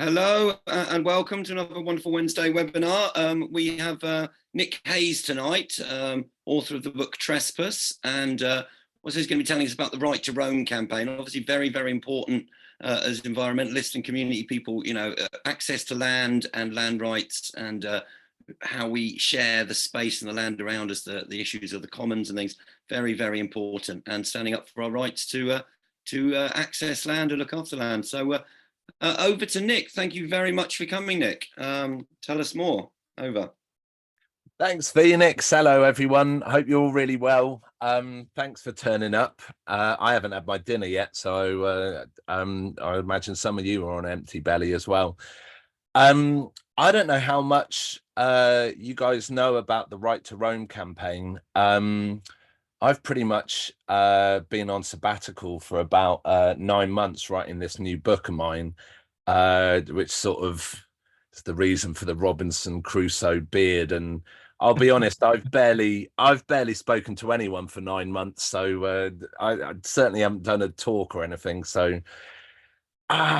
Hello and welcome to another wonderful Wednesday webinar. We have Nick Hayes tonight, author of the book Trespass, and what he's going to be telling us about the Right to Roam campaign. Obviously, very, very important as environmentalists and community people. Access to land and land rights, and how we share the space and the land around us. The issues of the commons and things. Very, very important, and standing up for our rights to access land and look after land. So. Over to Nick. Thank you very much for coming, Nick. Tell us more. Over. Thanks, Phoenix. Hello, everyone. Hope you're all really well. Thanks for turning up. I haven't had my dinner yet, so I imagine some of you are on an empty belly as well. I don't know how much you guys know about the Right to Roam campaign. I've pretty much been on sabbatical for about 9 months writing this new book of mine, which sort of is the reason for the Robinson Crusoe beard. And I'll be honest, I've barely spoken to anyone for 9 months, so I certainly haven't done a talk or anything. So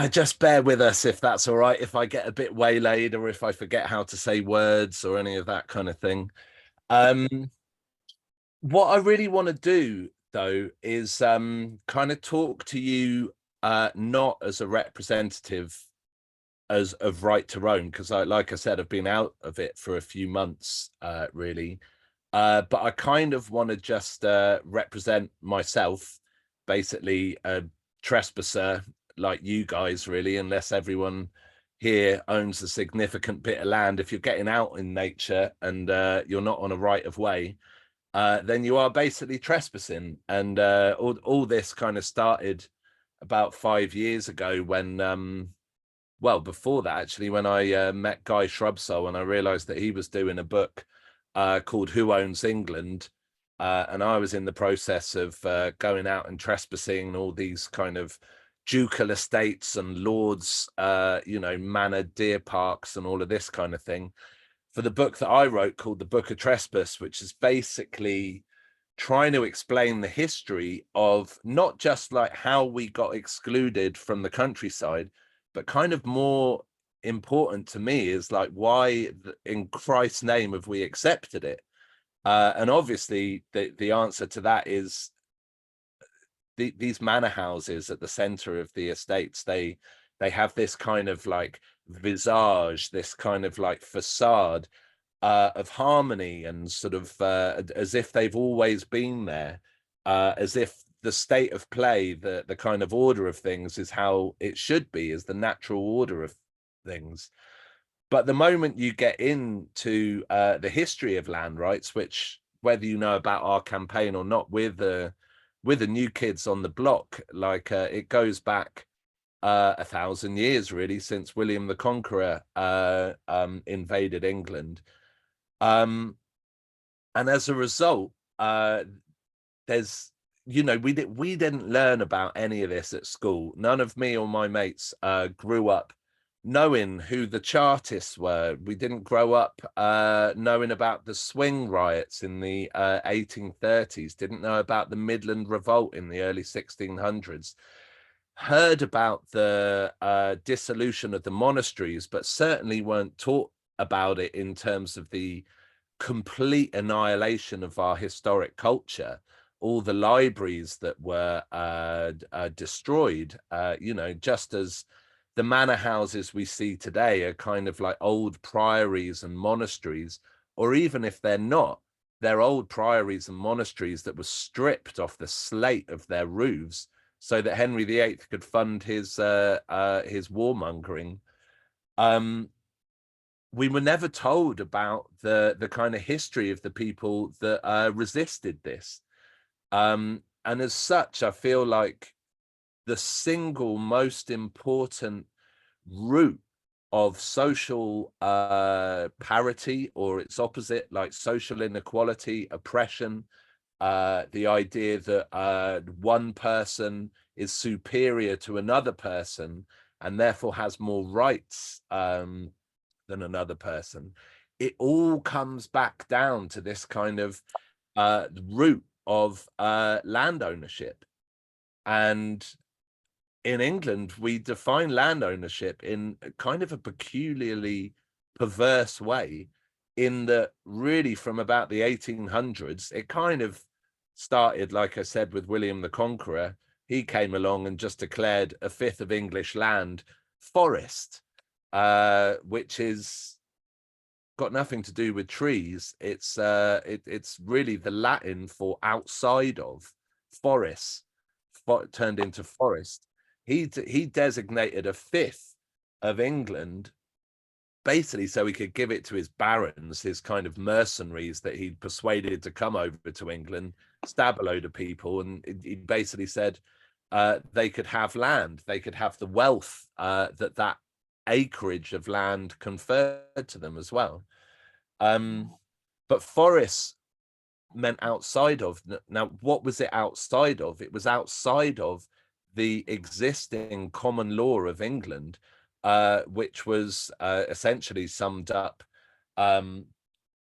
just bear with us if that's all right. If I get a bit waylaid or if I forget how to say words or any of that kind of thing. What I really want to do, though, is kind of talk to you not as a representative of Right to Roam, because like I said, I've been out of it for a few months, really. But I kind of want to just represent myself, basically a trespasser like you guys, really, unless everyone here owns a significant bit of land. If you're getting out in nature and you're not on a right of way, then you are basically trespassing. And all this kind of started about 5 years ago when, well, before that, actually, when I met Guy Shrubsole and I realized that he was doing a book called Who Owns England? And I was in the process of going out and trespassing all these kind of ducal estates and lords, manor deer parks and all of this kind of thing, for the book that I wrote called the Book of Trespass, which is basically trying to explain the history of not just like how we got excluded from the countryside, but kind of more important to me is like why in Christ's name have we accepted it? And obviously the answer to that is these manor houses at the center of the estates, they have this kind of like visage, this kind of like facade of harmony and sort of as if they've always been there, as if the state of play, the kind of order of things is how it should be, is the natural order of things. But the moment you get into the history of land rights, which whether you know about our campaign or not, with the new kids on the block, like it goes back 1,000 years really, since William the Conqueror invaded England. And as a result, there's, we didn't learn about any of this at school. None of me or my mates grew up knowing who the Chartists were. We didn't grow up knowing about the swing riots in the 1830s, didn't know about the Midland Revolt in the early 1600s, heard about the dissolution of the monasteries, but certainly weren't taught about it in terms of the complete annihilation of our historic culture, all the libraries that were destroyed, just as the manor houses we see today are kind of like old priories and monasteries, or even if they're not, they're old priories and monasteries that were stripped off the slate of their roofs so that Henry VIII could fund his warmongering. We were never told about the kind of history of the people that resisted this. And as such, I feel like the single most important root of social parity, or its opposite, like social inequality, oppression, the idea that one person is superior to another person and therefore has more rights than another person, it all comes back down to this kind of root of land ownership. And in England, we define land ownership in kind of a peculiarly perverse way, in that really from about the 1800s, it kind of started, like I said, with William the Conqueror. He came along and just declared a fifth of English land forest, which is got nothing to do with trees. It's really the Latin for outside of, forests, turned into forest. He designated a fifth of England basically so he could give it to his barons, his kind of mercenaries that he'd persuaded to come over to England, stab a load of people, and he basically said they could have land, they could have the wealth that acreage of land conferred to them as well. But forests meant outside of. Now, what was it outside of? It was outside of the existing common law of England, which was essentially summed up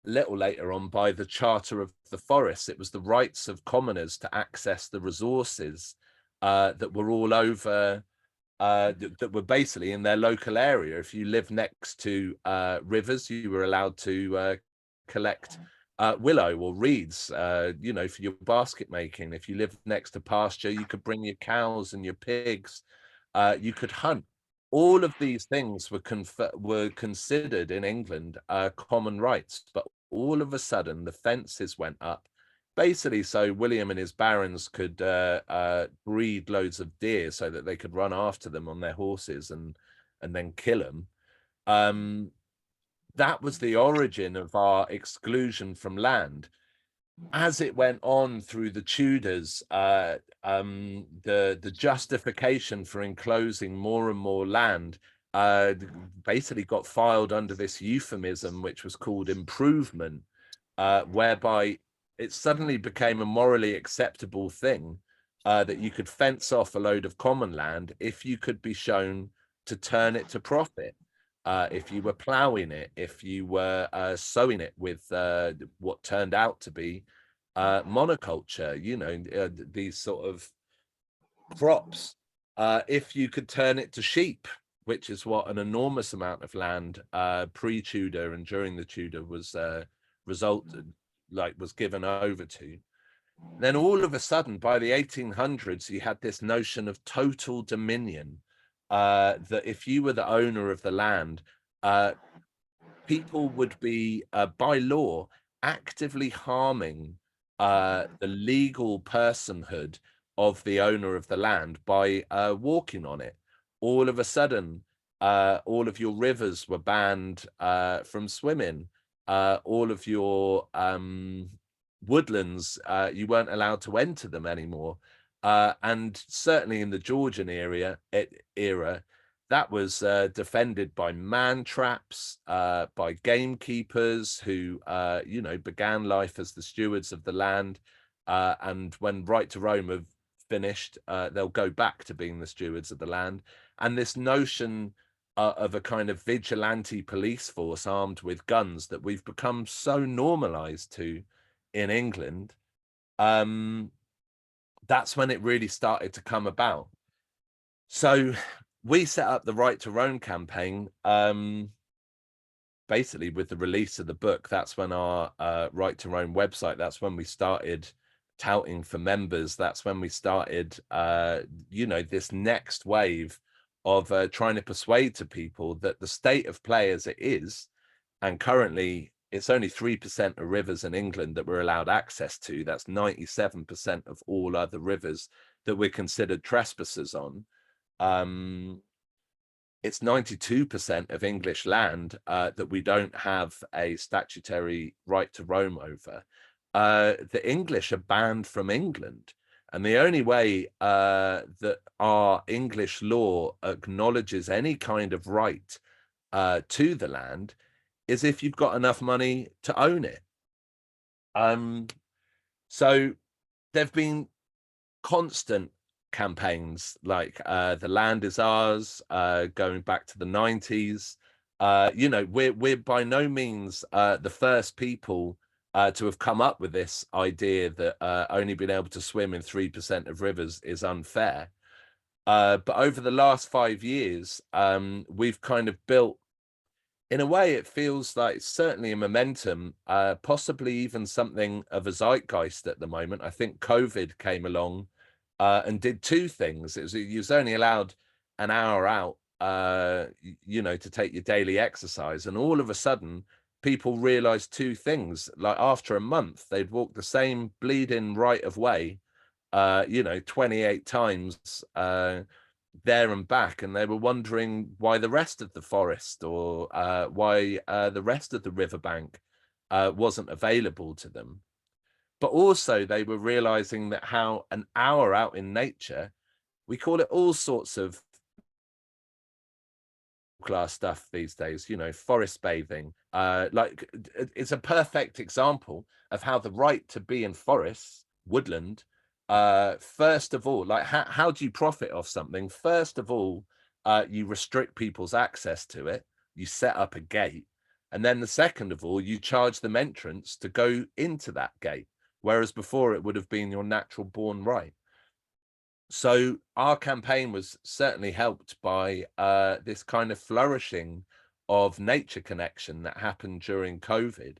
little later on by the Charter of the Forests. It was the rights of commoners to access the resources that were all over, that were basically in their local area. If you lived next to rivers, you were allowed to collect willow or reeds, you know, for your basket making. If you lived next to pasture, you could bring your cows and your pigs. You could hunt. All of these things were considered in England common rights, but all of a sudden the fences went up, basically so William and his barons could breed loads of deer so that they could run after them on their horses and then kill them. That was the origin of our exclusion from land. As it went on through the Tudors, the justification for enclosing more and more land basically got filed under this euphemism, which was called improvement, whereby it suddenly became a morally acceptable thing that you could fence off a load of common land if you could be shown to turn it to profit. If you were ploughing it, if you were sowing it with what turned out to be monoculture, you know, these sort of crops, if you could turn it to sheep, which is what an enormous amount of land pre-Tudor and during the Tudor was was given over to. Then all of a sudden, by the 1800s, you had this notion of total dominion, that if you were the owner of the land, people would be, by law, actively harming the legal personhood of the owner of the land by walking on it. All of a sudden, all of your rivers were banned from swimming. All of your woodlands, you weren't allowed to enter them anymore. And certainly in the Georgian era, that was defended by man traps, by gamekeepers who, you know, began life as the stewards of the land. And when right to roam have finished, they'll go back to being the stewards of the land. And this notion of a kind of vigilante police force armed with guns that we've become so normalized to in England, that's when it really started to come about. So we set up the Right to Roam campaign basically with the release of the book. That's when our Right to Roam website, that's when we started touting for members. That's when we started, you know, this next wave of trying to persuade to people that the state of play as it is, and currently it's only 3% of rivers in England that we're allowed access to. That's 97% of all other rivers that we're considered trespassers on. It's 92% of English land that we don't have a statutory right to roam over. The English are banned from England. And the only way that our English law acknowledges any kind of right to the land is if you've got enough money to own it. So there've been constant campaigns like the land is ours, going back to the 90s. You know, we're by no means the first people to have come up with this idea that only being able to swim in 3% of rivers is unfair. But over the last 5 years, we've kind of built, in a way, it feels like certainly a momentum, possibly even something of a zeitgeist at the moment. I think COVID came along and did two things. You was only allowed an hour out, to take your daily exercise. And all of a sudden, people realized two things. Like after a month, they'd walk the same bleeding right of way, 28 times there and back, and they were wondering why the rest of the forest or why the rest of the riverbank wasn't available to them. But also they were realizing that how an hour out in nature, we call it all sorts of class stuff these days, forest bathing, it's a perfect example of how the right to be in forests, woodland, first of all, like how do you profit off something? First of all, you restrict people's access to it, you set up a gate, and then the second of all, you charge them entrance to go into that gate, whereas before it would have been your natural born right. So our campaign was certainly helped by this kind of flourishing of nature connection that happened during COVID.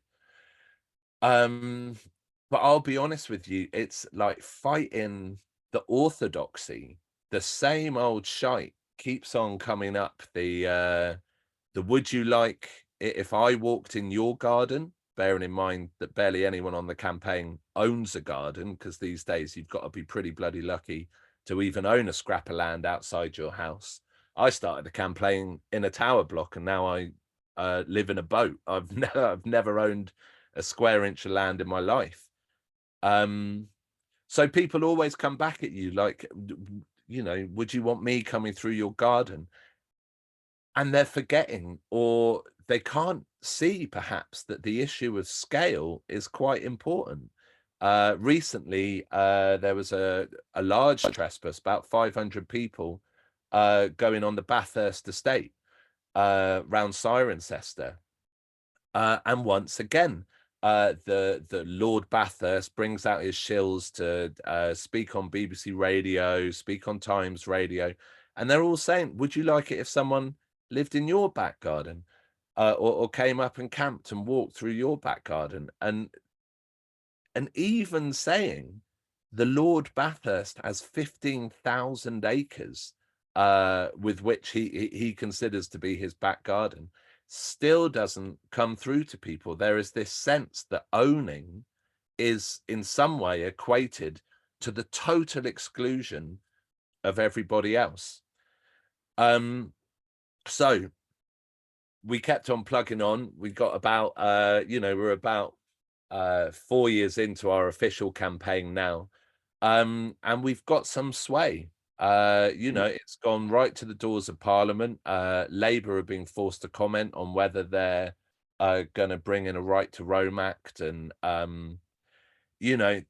But I'll be honest with you, it's like fighting the orthodoxy. The same old shite keeps on coming up. The would you like it if I walked in your garden? Bearing in mind that barely anyone on the campaign owns a garden, because these days you've got to be pretty bloody lucky to even own a scrap of land outside your house. I started the campaign in a tower block, and now I live in a boat. I've never owned a square inch of land in my life. So people always come back at you like, would you want me coming through your garden? And they're forgetting, or they can't see perhaps, that the issue of scale is quite important. Recently, there was a large trespass, about 500 people going on the Bathurst estate round Cirencester. And once again, the Lord Bathurst brings out his shills to speak on BBC Radio, speak on Times Radio, and they're all saying, would you like it if someone lived in your back garden, or came up and camped and walked through your back garden? And even saying the Lord Bathurst has 15,000 acres with which he considers to be his back garden, still doesn't come through to people. There is this sense that owning is in some way equated to the total exclusion of everybody else. So we kept on plugging on. We got about we're about 4 years into our official campaign now, and we've got some sway. It's gone right to the doors of Parliament. Labour are being forced to comment on whether they're going to bring in a right to roam act, and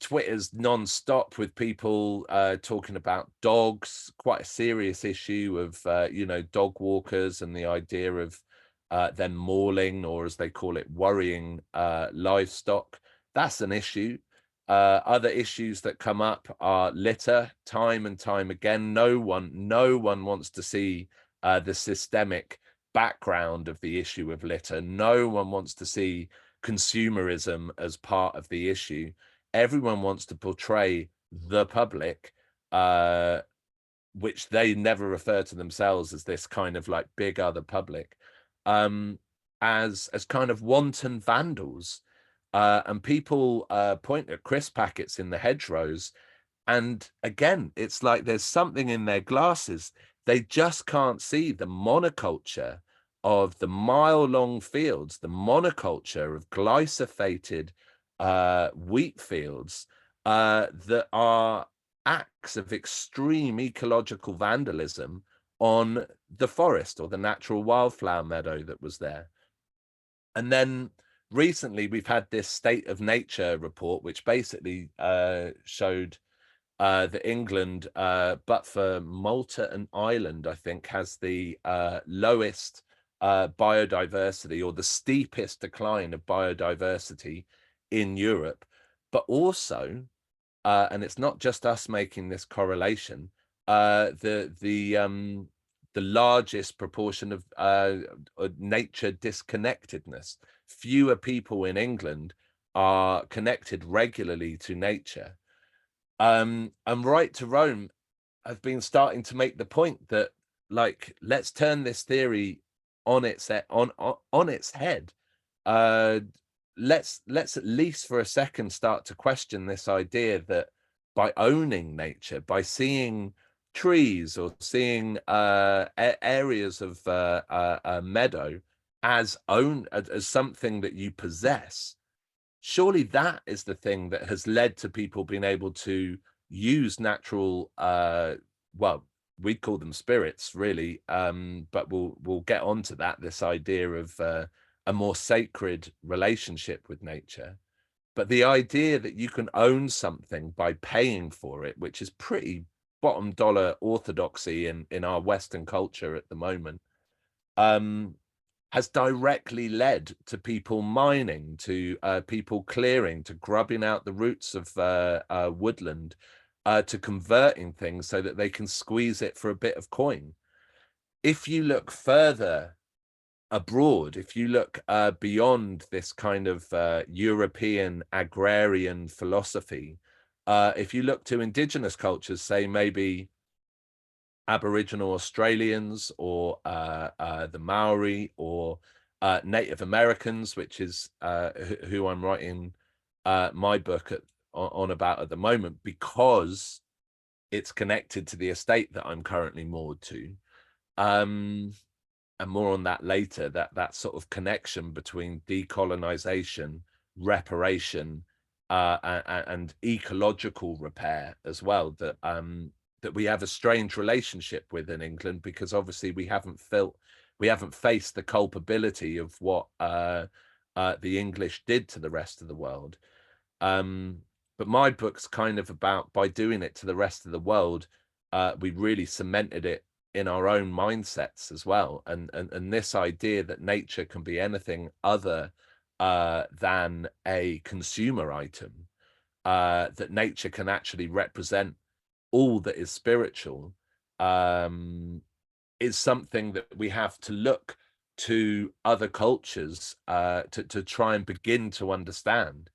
Twitter's non-stop with people talking about dogs, quite a serious issue of dog walkers and the idea of them mauling, or as they call it, worrying livestock. That's an issue. Other issues that come up are litter, time and time again. No one wants to see the systemic background of the issue of litter. No one wants to see consumerism as part of the issue. Everyone wants to portray the public, which they never refer to themselves as this kind of like big other public, as kind of wanton vandals. And people point at crisp packets in the hedgerows, and again, it's like there's something in their glasses. They just can't see the monoculture of the mile-long fields, the monoculture of glyphosated wheat fields that are acts of extreme ecological vandalism on the forest or the natural wildflower meadow that was there. And then recently we've had this state of nature report, which basically showed that England, but for Malta and Ireland, I think, has the lowest biodiversity, or the steepest decline of biodiversity in Europe. But also, and it's not just us making this correlation, the largest proportion of nature disconnectedness. Fewer people in England are connected regularly to nature. And Right to Roam have been starting to make the point that, like, let's turn this theory on its on its head. Uh, let's at least for a second start to question this idea that by owning nature, by seeing trees or seeing areas of a meadow as something that you possess, surely that is the thing that has led to people being able to use natural well, we'd call them spirits, really, but we'll get onto that, this idea of a more sacred relationship with nature. But the idea that you can own something by paying for it, which is pretty bottom dollar orthodoxy in our Western culture at the moment, has directly led to people mining, to people clearing, to grubbing out the roots of woodland, to converting things so that they can squeeze it for a bit of coin. If you look further abroad, if you look beyond this kind of European agrarian philosophy, if you look to indigenous cultures, say maybe Aboriginal Australians or the Maori or Native Americans, which is who I'm writing my book on about at the moment, because it's connected to the estate that I'm currently moored to. And more on that later, that sort of connection between decolonisation, reparation, and ecological repair as well, that that we have a strange relationship with in England, because obviously we haven't faced the culpability of what the English did to the rest of the world. But my book's kind of about, by doing it to the rest of the world, we really cemented it in our own mindsets as well, and this idea that nature can be anything other than a consumer item, that nature can actually represent all that is spiritual, is something that we have to look to other cultures to try and begin to understand.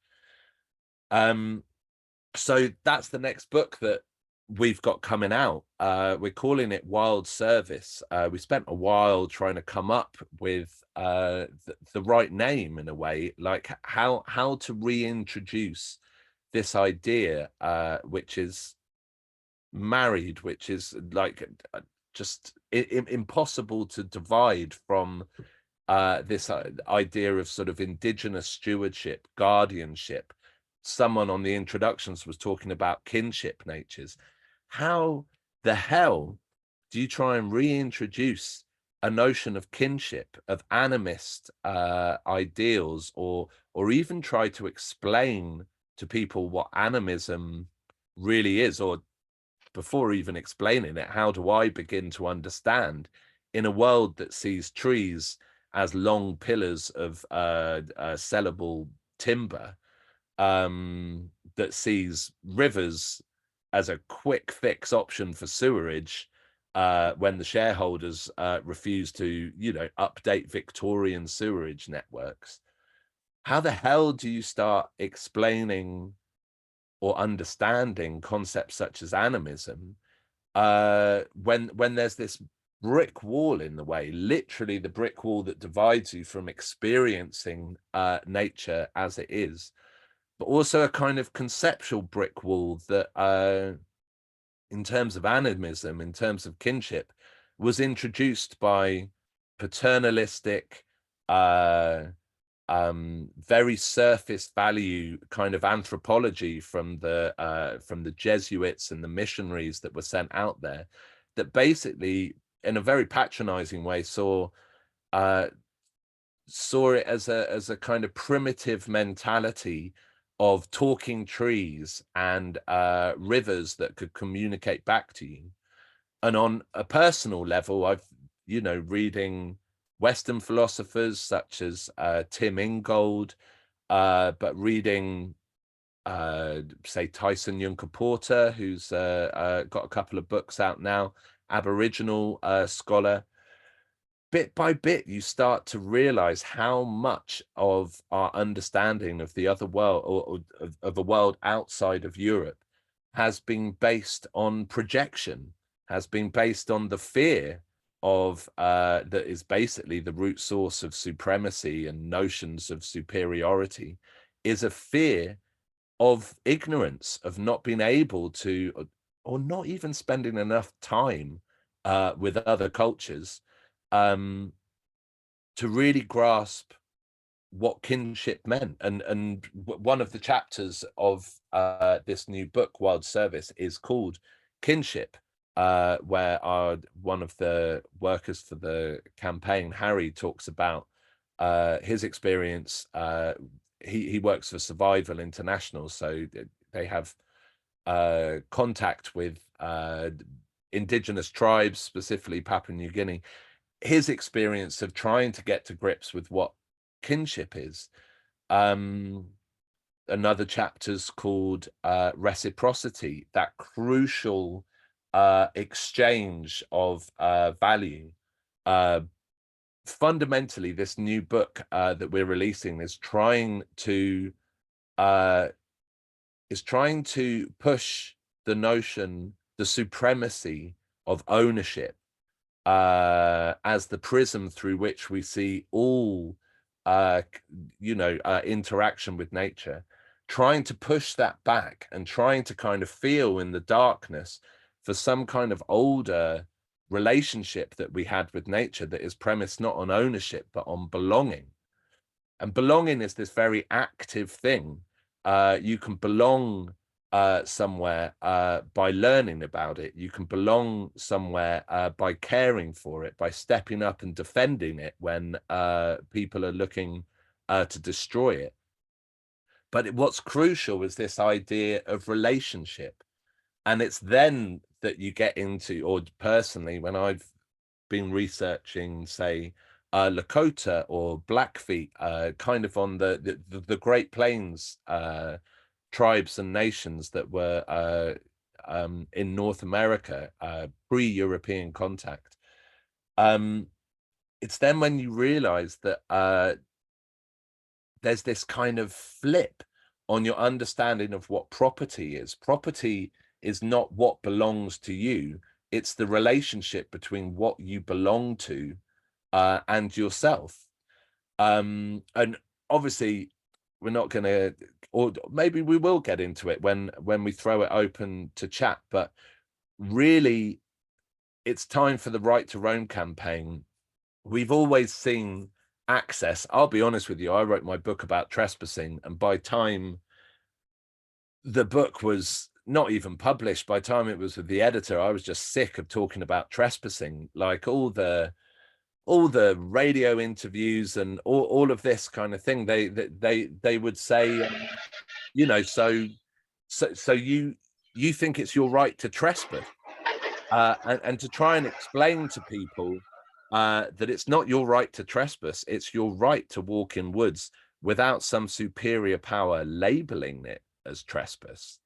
So that's the next book that we've got coming out. We're calling it Wild Service. We spent a while trying to come up with the right name, in a way, like how to reintroduce this idea, which is married, which is like just impossible to divide from this idea of sort of indigenous stewardship, guardianship. Someone on the introductions was talking about kinship natures. How the hell do you try and reintroduce a notion of kinship, of animist ideals, or even try to explain to people what animism really is? Or before even explaining it, how do I begin to understand, in a world that sees trees as long pillars of sellable timber, that sees rivers as a quick fix option for sewerage, when the shareholders refuse to, update Victorian sewerage networks? How the hell do you start explaining or understanding concepts such as animism when there's this brick wall in the way, literally the brick wall that divides you from experiencing nature as it is, but also a kind of conceptual brick wall that in terms of animism, in terms of kinship, was introduced by paternalistic, very surface value kind of anthropology from the Jesuits and the missionaries that were sent out there, that basically, in a very patronizing way, saw it as a kind of primitive mentality of talking trees and rivers that could communicate back to you. And on a personal level, I've, reading Western philosophers such as Tim Ingold, but reading say Tyson Yunker Porter, who's got a couple of books out now, Aboriginal scholar. Bit by bit, you start to realize how much of our understanding of the other world, or of a world outside of Europe, has been based on projection, has been based on the fear of that is basically the root source of supremacy and notions of superiority, is a fear of ignorance, of not being able to, or not even spending enough time with other cultures to really grasp what kinship meant. And one of the chapters of this new book, Wild Service, is called Kinship, where one of the workers for the campaign, Harry, talks about his experience. He works for Survival International, so they have contact with indigenous tribes, specifically Papua New Guinea. His experience of trying to get to grips with what kinship is. Another chapter's called Reciprocity, that crucial exchange of value. Fundamentally, this new book that we're releasing is trying to push the notion, the supremacy of ownership as the prism through which we see all interaction with nature, trying to push that back and trying to kind of feel in the darkness for some kind of older relationship that we had with nature that is premised not on ownership but on belonging. And belonging is this very active thing. You can belong somewhere by learning about it. You can belong somewhere by caring for it, by stepping up and defending it when people are looking to destroy it. But what's crucial is this idea of relationship. And it's then that you get into, or personally, when I've been researching, say, Lakota or Blackfeet, kind of on the Great Plains tribes and nations that were in North America, pre-European contact. It's then when you realize that there's this kind of flip on your understanding of what property is. Property is not what belongs to you. It's the relationship between what you belong to and yourself. And obviously, we're not going to, or maybe we will get into it when we throw it open to chat. But really, it's time for the Right to Roam campaign. We've always seen access. I'll be honest with you, I wrote my book about trespassing, and by time the book was not even published, by the time it was with the editor, I was just sick of talking about trespassing. Like all the radio interviews and all of this kind of thing, they would say, so you think it's your right to trespass, and to try and explain to people that it's not your right to trespass, it's your right to walk in woods without some superior power labeling it as trespass,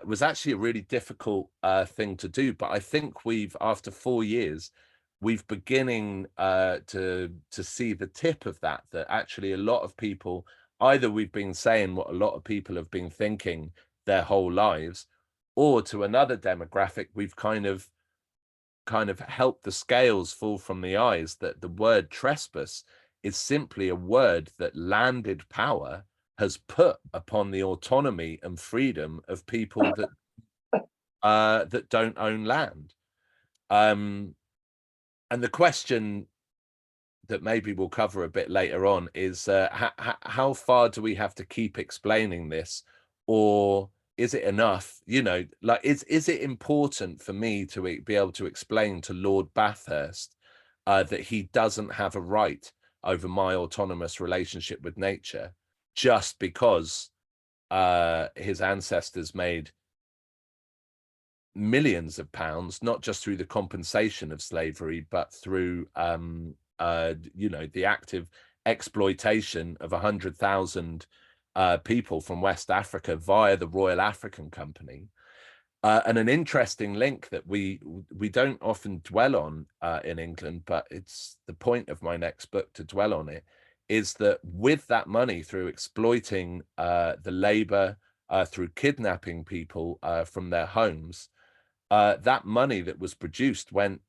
was actually a really difficult thing to do. But I think after 4 years, we've beginning to see the tip of that actually a lot of people, either we've been saying what a lot of people have been thinking their whole lives, or to another demographic, we've kind of helped the scales fall from the eyes, that the word trespass is simply a word that landed power has put upon the autonomy and freedom of people that don't own land. And the question that maybe we'll cover a bit later on is how far do we have to keep explaining this, or is it enough? Like, is it important for me to be able to explain to Lord Bathurst that he doesn't have a right over my autonomous relationship with nature, just because his ancestors made millions of pounds, not just through the compensation of slavery, but through the active exploitation of 100,000 people from West Africa via the Royal African Company. And an interesting link that we don't often dwell on in England, but it's the point of my next book to dwell on it, is that with that money, through exploiting the labor, through kidnapping people from their homes, that money that was produced went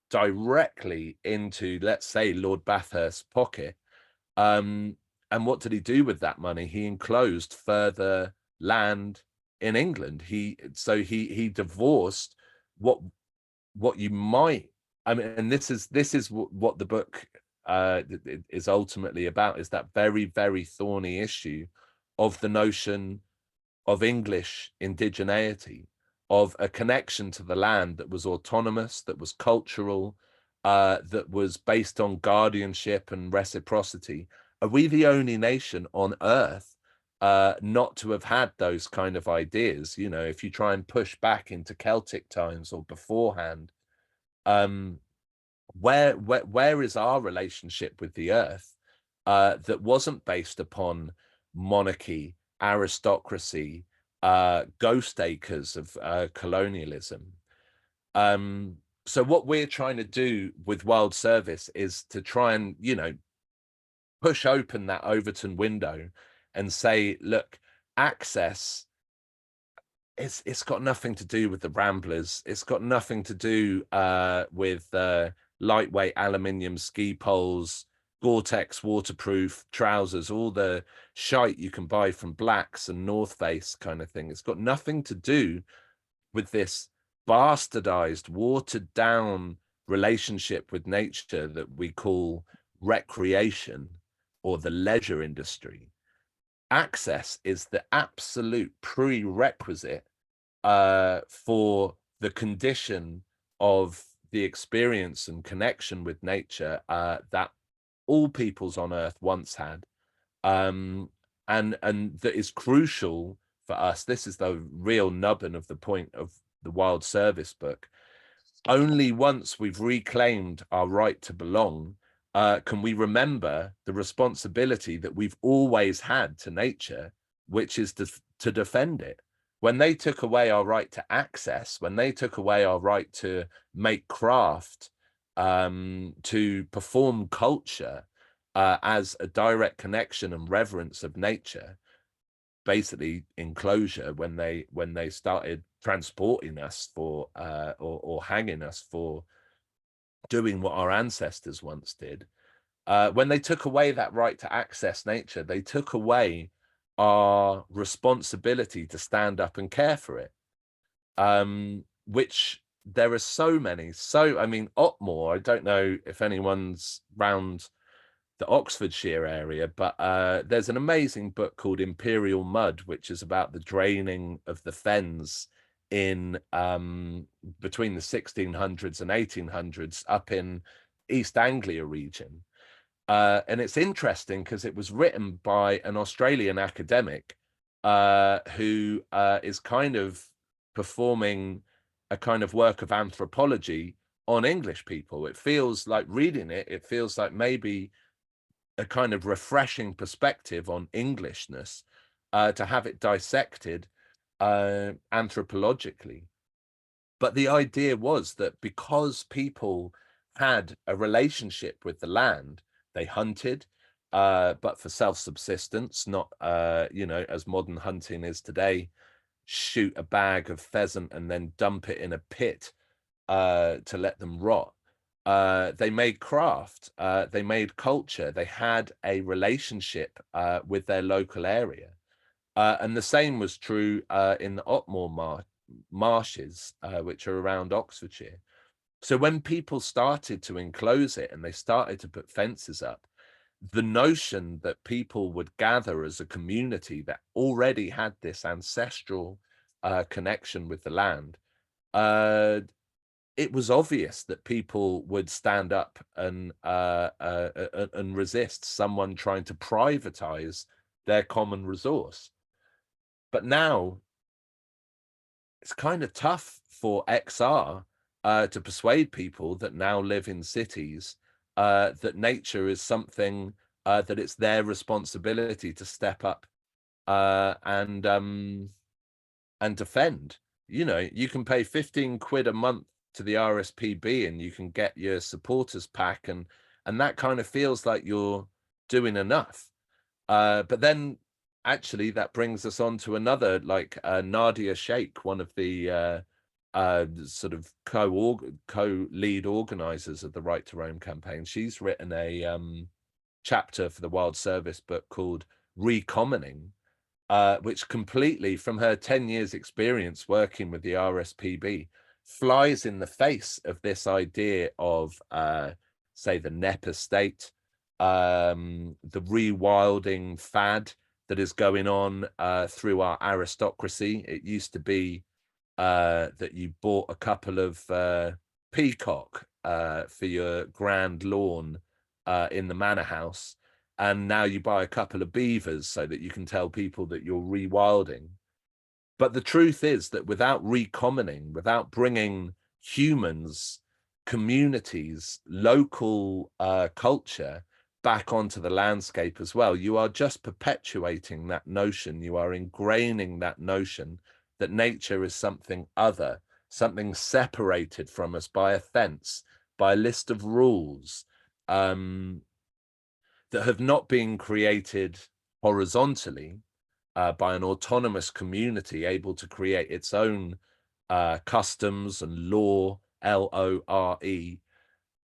directly into, let's say, Lord Bathurst's pocket. And what did he do with that money? He enclosed further land in England. He divorced what you might, I mean, and this is what the book is ultimately about, is that very, very thorny issue of the notion of English indigeneity, of a connection to the land that was autonomous, that was cultural, that was based on guardianship and reciprocity. Are we the only nation on earth not to have had those kind of ideas? You know, if you try and push back into Celtic times or beforehand, where is our relationship with the earth that wasn't based upon monarchy, aristocracy, ghost acres of colonialism? So what we're trying to do with World Service is to try and, you know, push open that Overton window and say, look, access, it's got nothing to do with the Ramblers. It's got nothing to do with lightweight aluminium ski poles, Gore-Tex waterproof trousers, all the shite you can buy from Blacks and North Face kind of thing. It's got nothing to do with this bastardized, watered down relationship with nature that we call recreation or the leisure industry. Access is the absolute prerequisite for the condition of the experience and connection with nature that all peoples on earth once had, and that is crucial for us. This is the real nubbin of the point of the Wild Service book. Only once we've reclaimed our right to belong can we remember the responsibility that we've always had to nature, which is to defend it. When they took away our right to access, when they took away our right to make craft, to perform culture as a direct connection and reverence of nature, basically enclosure, when they started transporting us for or hanging us for doing what our ancestors once did, when they took away that right to access nature, they took away our responsibility to stand up and care for it, which there are so many. So, I mean, Otmore, I don't know if anyone's round the Oxfordshire area, but there's an amazing book called Imperial Mud, which is about the draining of the fens in between the 1600s and 1800s up in East Anglia region. And it's interesting because it was written by an Australian academic who is kind of performing a kind of work of anthropology on English people. It feels like reading it, it feels like maybe a kind of refreshing perspective on Englishness, to have it dissected anthropologically. But the idea was that because people had a relationship with the land, they hunted, but for self-subsistence, not, you know, as modern hunting is today, shoot a bag of pheasant and then dump it in a pit to let them rot. They made craft, they made culture, they had a relationship with their local area. And the same was true in the Otmore marshes, which are around Oxfordshire. So when people started to enclose it and they started to put fences up, the notion that people would gather as a community that already had this ancestral connection with the land, it was obvious that people would stand up and resist someone trying to privatize their common resource. But now it's kind of tough for XR to persuade people that now live in cities that nature is something that it's their responsibility to step up and defend. You know, you can pay 15 quid a month to the RSPB and you can get your supporters pack, and that kind of feels like you're doing enough. But then actually that brings us on to another, like Nadia Sheikh, one of the sort of co-lead organizers of the Right to Roam campaign. She's written a chapter for the Wild Service book called Recommoning, which completely, from her 10 years experience working with the RSPB, flies in the face of this idea of, say, the NEP estate, the rewilding fad that is going on through our aristocracy. It used to be that you bought a couple of peacock for your grand lawn in the manor house, and now you buy a couple of beavers so that you can tell people that you're rewilding. But the truth is that without recommoning, without bringing humans, communities, local culture back onto the landscape as well, you are just perpetuating that notion. You are ingraining that notion that nature is something other, something separated from us by a fence, by a list of rules, that have not been created horizontally by an autonomous community able to create its own customs and law, LORE,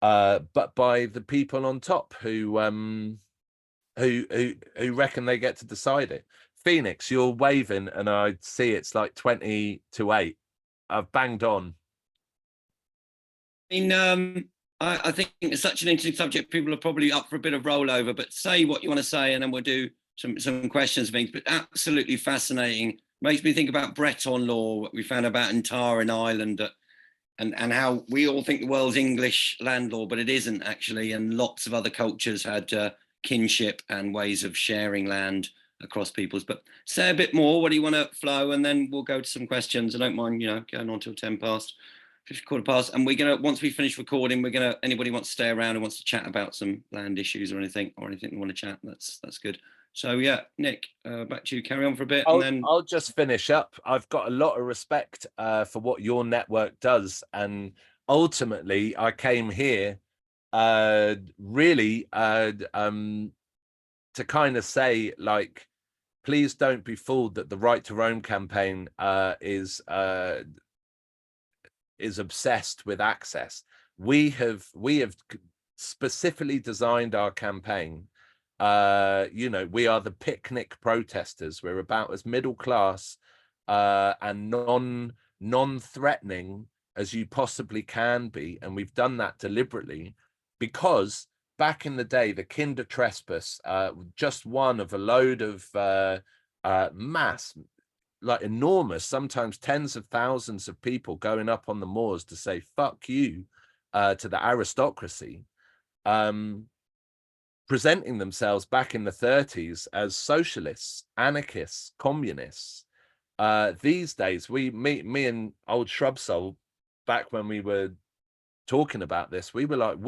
but by the people on top who reckon they get to decide it. Phoenix, you're waving, and I see it's like 20-8. I've banged on. I mean, I think it's such an interesting subject. People are probably up for a bit of rollover, but say what you want to say, and then we'll do some questions and things. But absolutely fascinating. Makes me think about Breton law, what we found about in Tara in Ireland, and how we all think the world's English land law, but it isn't actually. And lots of other cultures had kinship and ways of sharing land across peoples. But say a bit more. What do you want to flow? And then we'll go to some questions. I don't mind, going on till 10 past. quarter past, and we're gonna, once we finish recording, we're gonna, anybody wants to stay around and wants to chat about some land issues or anything they want to chat, that's good. So yeah, Nick, back to you. Carry on for a bit, and then I'll just finish up. I've got a lot of respect for what your network does, and ultimately I came here really to kind of say, like, please don't be fooled that the Right to Roam campaign is obsessed with access. We have specifically designed our campaign. We are the picnic protesters. We're about as middle class and non-threatening as you possibly can be, and we've done that deliberately because back in the day, the Book of Trespass, just one of a load of mass, like enormous, sometimes tens of thousands of people going up on the moors to say fuck you to the aristocracy, presenting themselves back in the 30s as socialists, anarchists, communists. These days, me and old Shrub Soul, back when we were talking about this, we were like,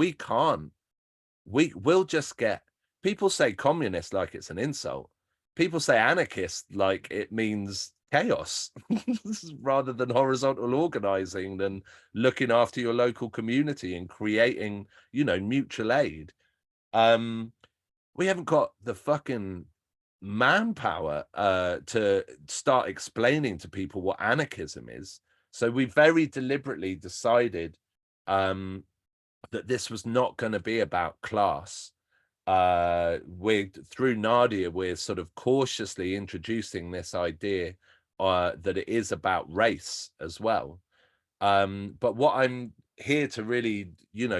we'll just get, people say communist like it's an insult. People say anarchist like it means chaos rather than horizontal organizing and looking after your local community and creating, mutual aid. We haven't got the fucking manpower to start explaining to people what anarchism is. So we very deliberately decided that this was not going to be about class. Through Nadia, we're sort of cautiously introducing this idea that it is about race as well. But what I'm here to really,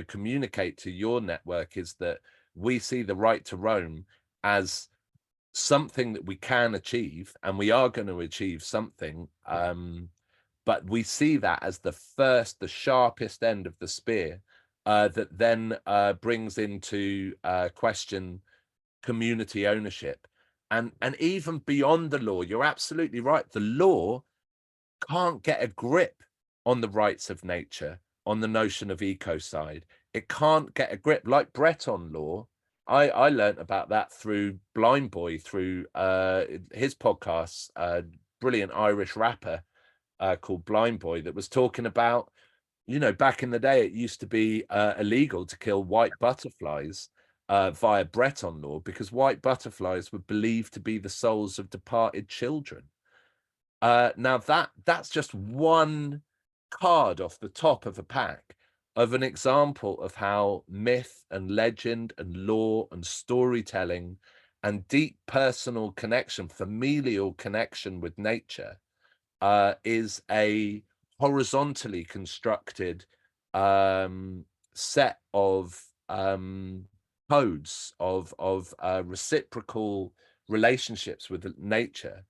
communicate to your network is that we see the Right to Roam as something that we can achieve, and we are going to achieve something. But we see that as the sharpest end of the spear that then brings into question community ownership. And even beyond the law, you're absolutely right. The law can't get a grip on the rights of nature, on the notion of ecocide. It can't get a grip like Breton law. I learned about that through Blind Boy, through his podcast, brilliant Irish rapper called Blind Boy, that was talking about, you know, back in the day, it used to be illegal to kill white butterflies via Breton law, because white butterflies were believed to be the souls of departed children. Now that's just one card off the top of a pack of an example of how myth and legend and lore and storytelling and deep personal connection, familial connection with nature, is a horizontally constructed set of codes of reciprocal relationships with nature,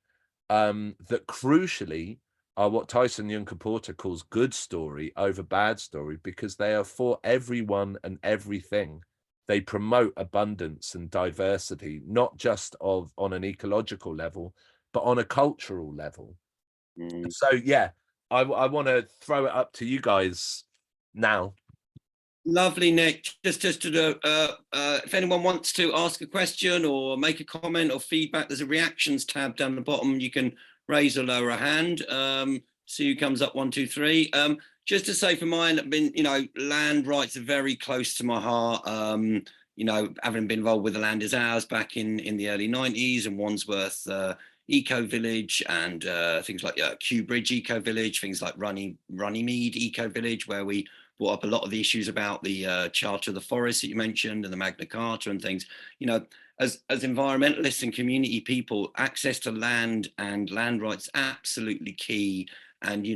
that crucially are what Tyson Yunkaporta calls good story over bad story, because they are for everyone and everything. They promote abundance and diversity, not just on an ecological level, but on a cultural level. So yeah, I want to throw it up to you guys now. Lovely, Nick. Just to if anyone wants to ask a question or make a comment or feedback, there's a reactions tab down the bottom. You can raise or lower a hand. See who comes up. 1, 2, 3. Just to say, for mine, I've been, land rights are very close to my heart. Having been involved with the Land Is Ours back in the early 90s, and Wandsworth Eco Village, and things like Kew Bridge Eco Village, things like Runnymede Eco Village, where we brought up a lot of the issues about the Charter of the Forest that you mentioned, and the Magna Carta and things. As environmentalists and community people, access to land and land rights absolutely key. And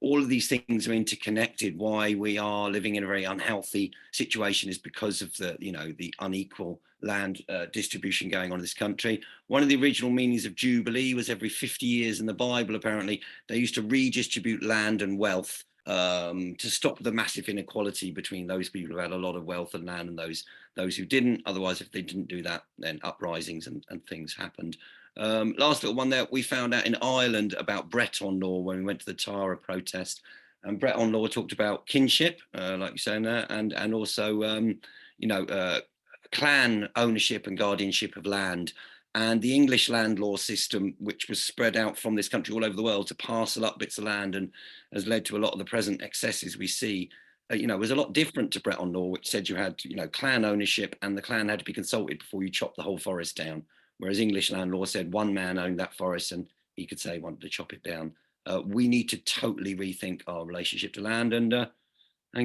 all of these things are interconnected. Why we are living in a very unhealthy situation is because of the unequal land distribution going on in this country. One of the original meanings of Jubilee was every 50 years in the Bible, apparently, they used to redistribute land and wealth to stop the massive inequality between those people who had a lot of wealth and land and those who didn't. Otherwise, if they didn't do that, then uprisings and things happened. Last little one there, we found out in Ireland about Breton law when we went to the Tara protest. And Breton law talked about kinship, like you're saying there, and also, clan ownership and guardianship of land. And the English land law system, which was spread out from this country all over the world to parcel up bits of land, and has led to a lot of the present excesses we see, was a lot different to Breton law, which said you had, clan ownership, and the clan had to be consulted before you chop the whole forest down. Whereas English land law said one man owned that forest and he could say he wanted to chop it down. We need to totally rethink our relationship to land and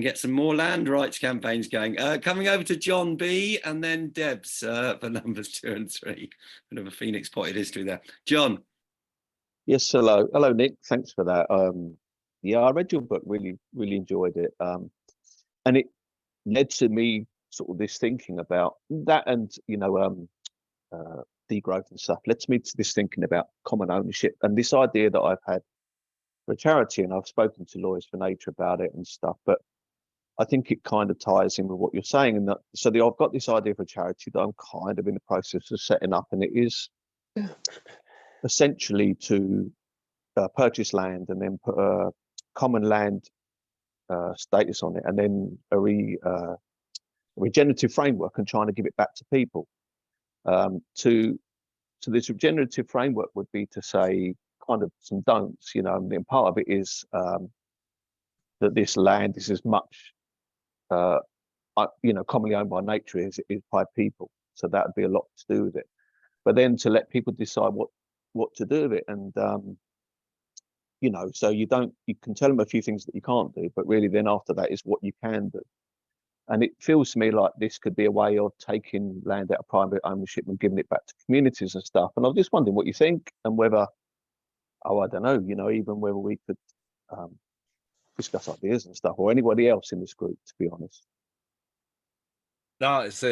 get some more land rights campaigns going. Coming over to John B and then Debs for numbers 2 and 3. Bit of a Phoenix potted history there. John. Yes, hello, Nick. Thanks for that. Yeah, I read your book, really enjoyed it, and it led to me sort of this thinking about that, and degrowth and stuff. Led me to this thinking about common ownership and this idea that I've had for a charity, and I've spoken to Lawyers for Nature about it and stuff, but I think it kind of ties in with what you're saying. And that, I've got this idea for a charity that I'm kind of in the process of setting up, and it is essentially to purchase land and then put a common land status on it, and then a regenerative framework, and trying to give it back to people. So this regenerative framework would be to say kind of some don'ts, and part of it is that this land is as much commonly owned by nature is by people. So that would be a lot to do with it. But then to let people decide what to do with it, and so you can tell them a few things that you can't do, but really then after that is what you can do. And it feels to me like this could be a way of taking land out of private ownership and giving it back to communities and stuff. And I was just wondering what you think, and whether, I don't know, even whether we could discuss ideas and stuff, or anybody else in this group, to be honest. No, it's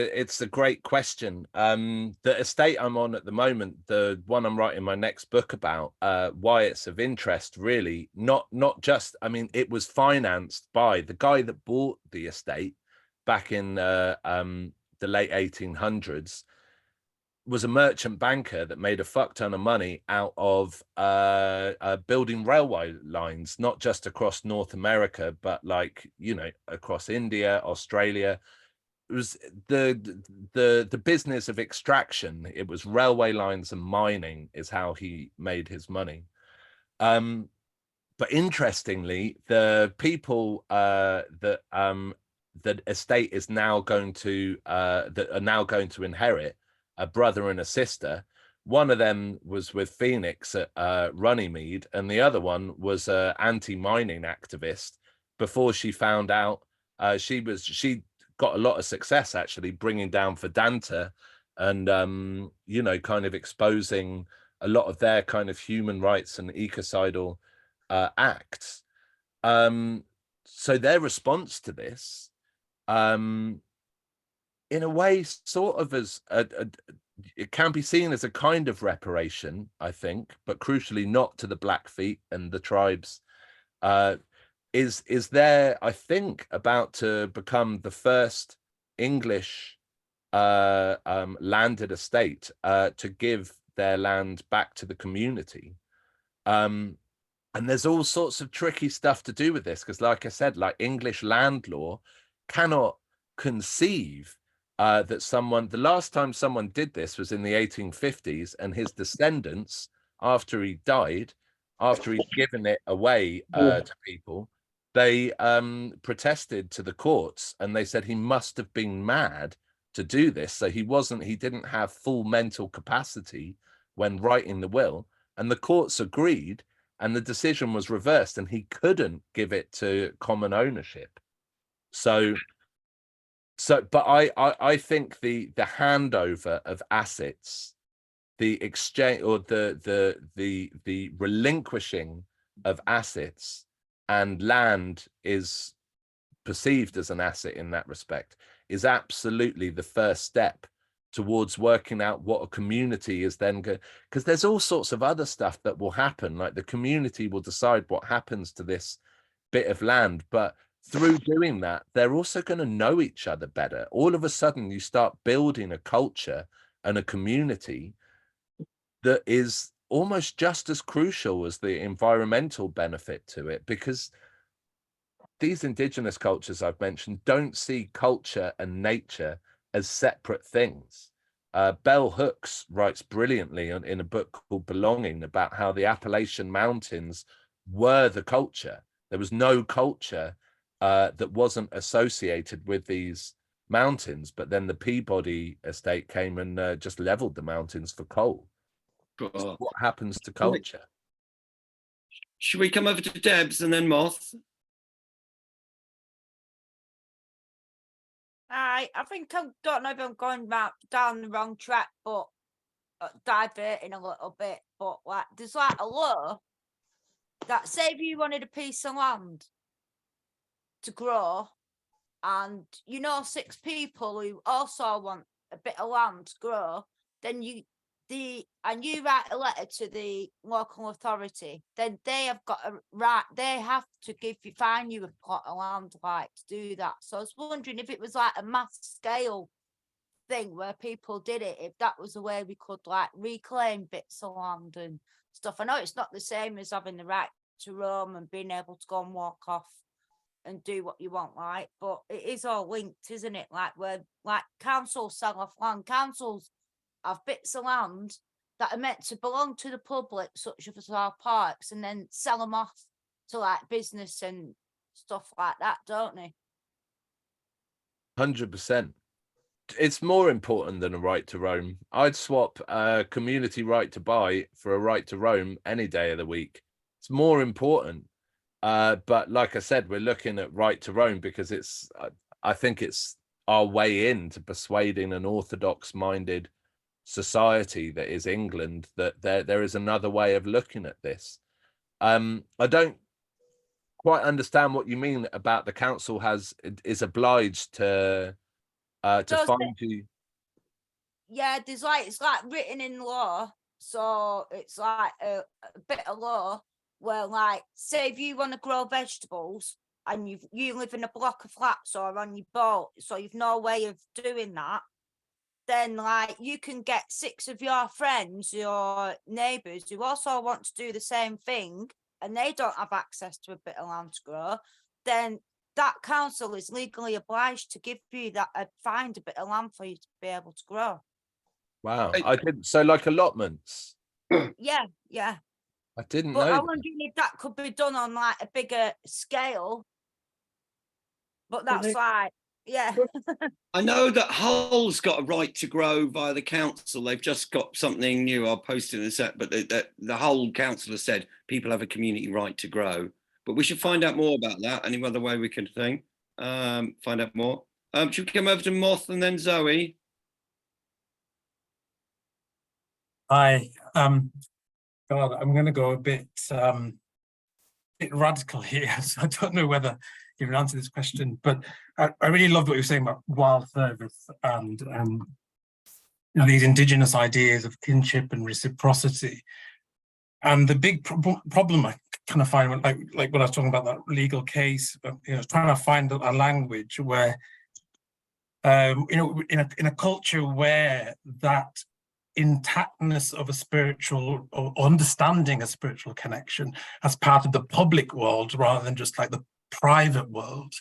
a great question. The estate I'm on at the moment, the one I'm writing my next book about, why it's of interest, really, not just, it was financed by the guy that bought the estate back in the late 1800s, was a merchant banker that made a fuck ton of money out of building railway lines, not just across North America, but across India, Australia. was the business of extraction. It was railway lines and mining is how he made his money. But interestingly, the people that estate is now going to that are now going to inherit, a brother and a sister. One of them was with Phoenix at Runnymede, and the other one was an anti-mining activist. Before she found out, she got a lot of success actually bringing down Vedanta and kind of exposing a lot of their kind of human rights and ecocidal acts. So their response to this, in a way, sort of as it can be seen as a kind of reparation, I think, but crucially not to the Blackfeet and the tribes, is there, I think, about to become the first English landed estate to give their land back to the community. And there's all sorts of tricky stuff to do with this, because like I said, like English land law cannot conceive that the last time someone did this was in the 1850s, and his descendants, after he died, after he'd given it away to people, they protested to the courts, and they said he must have been mad to do this. So he didn't have full mental capacity when writing the will, and the courts agreed, and the decision was reversed, and he couldn't give it to common ownership. But I think the handover of assets, the exchange, or the relinquishing of assets, and land is perceived as an asset in that respect, is absolutely the first step towards working out what a community is then going, because there's all sorts of other stuff that will happen, like the community will decide what happens to this bit of land, but through doing that, they're also going to know each other better. All of a sudden, you start building a culture and a community that is almost just as crucial as the environmental benefit to it, because these indigenous cultures I've mentioned don't see culture and nature as separate things. Bell Hooks writes brilliantly in a book called Belonging about how the Appalachian Mountains were the culture. There was no culture that wasn't associated with these mountains, but then the Peabody estate came and just leveled the mountains for coal. So what happens to culture? Should we come over to Debs and then Moth? I think I don't know if I'm going down the wrong track, but diverting a little bit. But like, there's like a law that say if you wanted a piece of land to grow, and 6 people who also want a bit of land to grow, then you write a letter to the local authority, then they have got a right, they have to find you a plot of land like to do that. So I was wondering if it was like a mass scale thing where people did it, if that was a way we could like reclaim bits of land and stuff. I know it's not the same as having the right to roam and being able to go and walk off and do what you want, like, but it is all linked, isn't it? Like, where like councils sell off land, councils have bits of land that are meant to belong to the public, such as our parks, and then sell them off to like business and stuff like that, don't they? 100%. It's more important than a right to roam. I'd swap a community right to buy for a right to roam any day of the week. It's more important. But like I said, we're looking at right to roam because I think it's our way into persuading an orthodox-minded society that is England that there is another way of looking at this. I don't quite understand what you mean about the council is obliged to find you. Yeah, it's like written in law, so it's like a bit of law where, like, say if you want to grow vegetables and you live in a block of flats or on your boat, so you've no way of doing that, then like you can get 6 of your friends, your neighbours, who also want to do the same thing, and they don't have access to a bit of land to grow. Then that council is legally obliged to give you that, find a bit of land for you to be able to grow. Wow, I didn't. So like allotments. Yeah, yeah. I didn't But know. I'm wondering if that could be done on like a bigger scale. But that's like, yeah. I know that Hull's got a right to grow via the council. They've just got something new. I'll post it in a sec. But the Hull council has said people have a community right to grow. But we should find out more about that. Any other way we can find out more. Should we come over to Moth and then Zoe? Hi. God, I'm going to go a bit radical here. So I don't know whether you can answer this question, but I really loved what you were saying about wild service and you know, these indigenous ideas of kinship and reciprocity. And the big problem I kind of find, like when I was talking about that legal case, you know, trying to find a language where, you know, in a culture where that intactness of a spiritual or understanding a spiritual connection as part of the public world rather than just like the private world.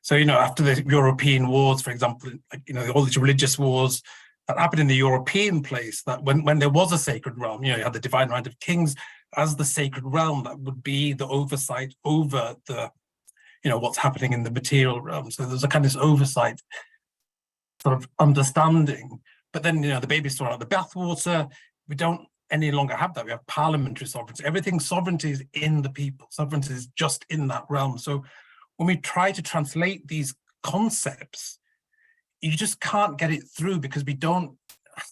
So, you know, after the European wars, for example, like, you know, all these religious wars that happened in the European place, that when there was a sacred realm, you know, you had the divine right of kings as the sacred realm that would be the oversight over the, you know, what's happening in the material realm. So there's a kind of this oversight sort of understanding. But then, you know, the baby's thrown out the bathwater. We don't any longer have that. We have parliamentary sovereignty. Everything sovereignty is in the people. Sovereignty is just in that realm. So when we try to translate these concepts, you just can't get it through because we don't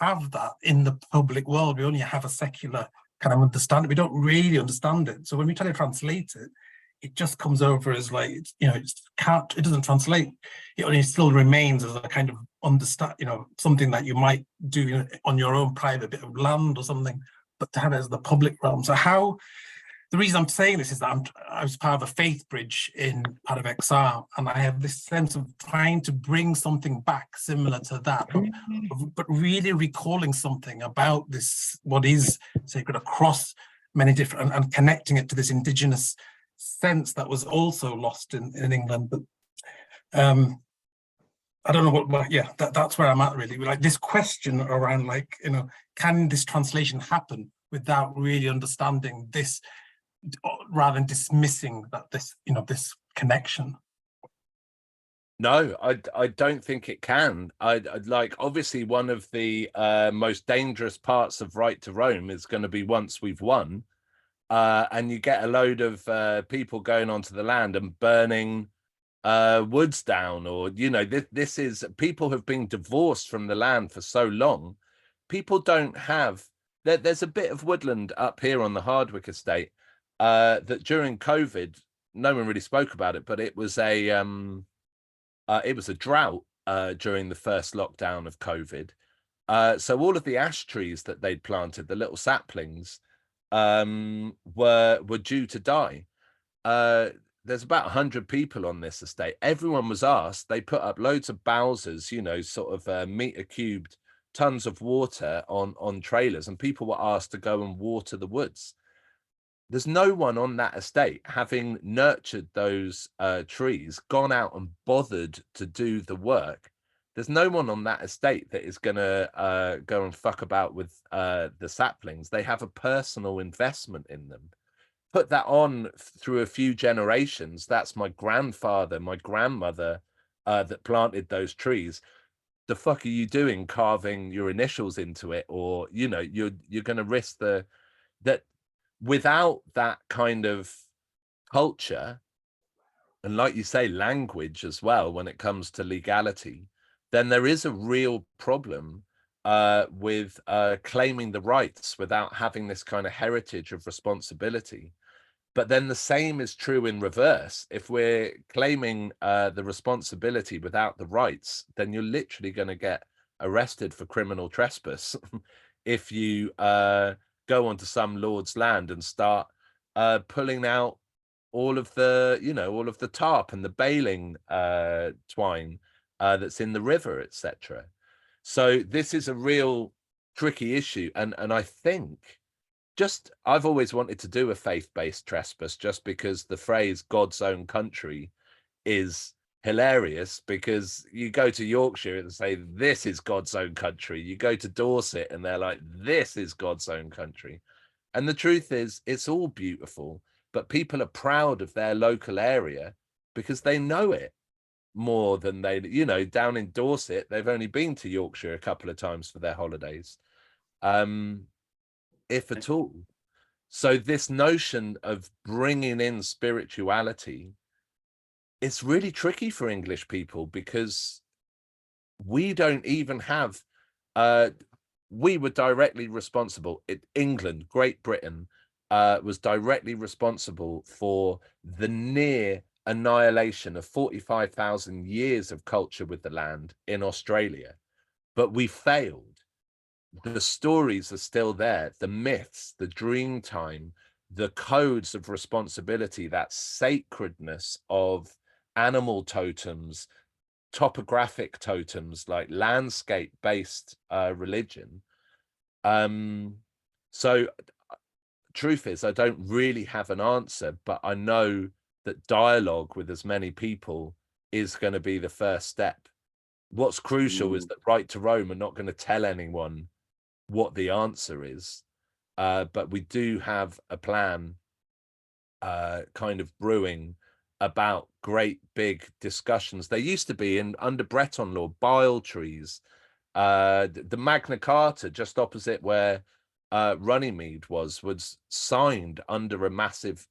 have that in the public world. We only have a secular kind of understanding. We don't really understand it. So when we try to translate it, it just comes over as like, you know, it doesn't translate. It only still remains as a kind of understand, you know, something that you might do on your own private bit of land or something, but to have it as the public realm. So how, the reason I'm saying this is that I was part of a faith bridge in part of XR, and I have this sense of trying to bring something back similar to that, but really recalling something about this, what is sacred across many different, and connecting it to this indigenous sense that was also lost in England. But I don't know what yeah, that's where I'm at really. Like this question around, like, you know, can this translation happen without really understanding this, rather than dismissing that this, you know, this connection? No, I don't think it can. I'd like, obviously one of the most dangerous parts of right to roam is going to be once we've won, and you get a load of people going onto the land and burning woods down, or, you know, this is, people have been divorced from the land for so long. People don't have, there's a bit of woodland up here on the Hardwick estate that during COVID, no one really spoke about it, but it was a drought during the first lockdown of COVID. So all of the ash trees that they'd planted, the little saplings, were due to die. There's about 100 people on this estate. Everyone was asked. They put up loads of Bowsers, you know, sort of meter cubed tons of water on trailers, and people were asked to go and water the woods. There's no one on that estate, having nurtured those trees, gone out and bothered to do the work. There's no one on that estate that is going to go and fuck about with the saplings. They have a personal investment in them. Put that on through a few generations. That's my grandfather, my grandmother that planted those trees. The fuck are you doing carving your initials into it? Or, you know, you're going to risk that without that kind of culture, and like you say, language as well, when it comes to legality, then there is a real problem with claiming the rights without having this kind of heritage of responsibility. But then the same is true in reverse. If we're claiming the responsibility without the rights, then you're literally going to get arrested for criminal trespass if you go onto some lord's land and start pulling out all of the, you know, all of the tarp and the baling twine that's in the river, etc. So this is a real tricky issue, and I think, I've always wanted to do a faith-based trespass, just because the phrase God's own country is hilarious, because you go to Yorkshire and say, this is God's own country. You go to Dorset and they're like, this is God's own country. And the truth is, it's all beautiful, but people are proud of their local area because they know it more than they, you know, down in Dorset, they've only been to Yorkshire a couple of times for their holidays, if at all. So this notion of bringing in spirituality, it's really tricky for English people, because we don't even have, we were directly responsible, England, Great Britain, was directly responsible for the near annihilation of 45,000 years of culture with the land in Australia. But we failed. The stories are still there, the myths, the dream time, the codes of responsibility, that sacredness of animal totems, topographic totems, like landscape-based religion. So truth is, I don't really have an answer, but I know that dialogue with as many people is going to be the first step. What's crucial is that Right to Roam are not going to tell anyone what the answer is, but we do have a plan kind of brewing about great big discussions. There used to be under Breton law, bile trees, the Magna Carta just opposite where Runnymede was signed under a massive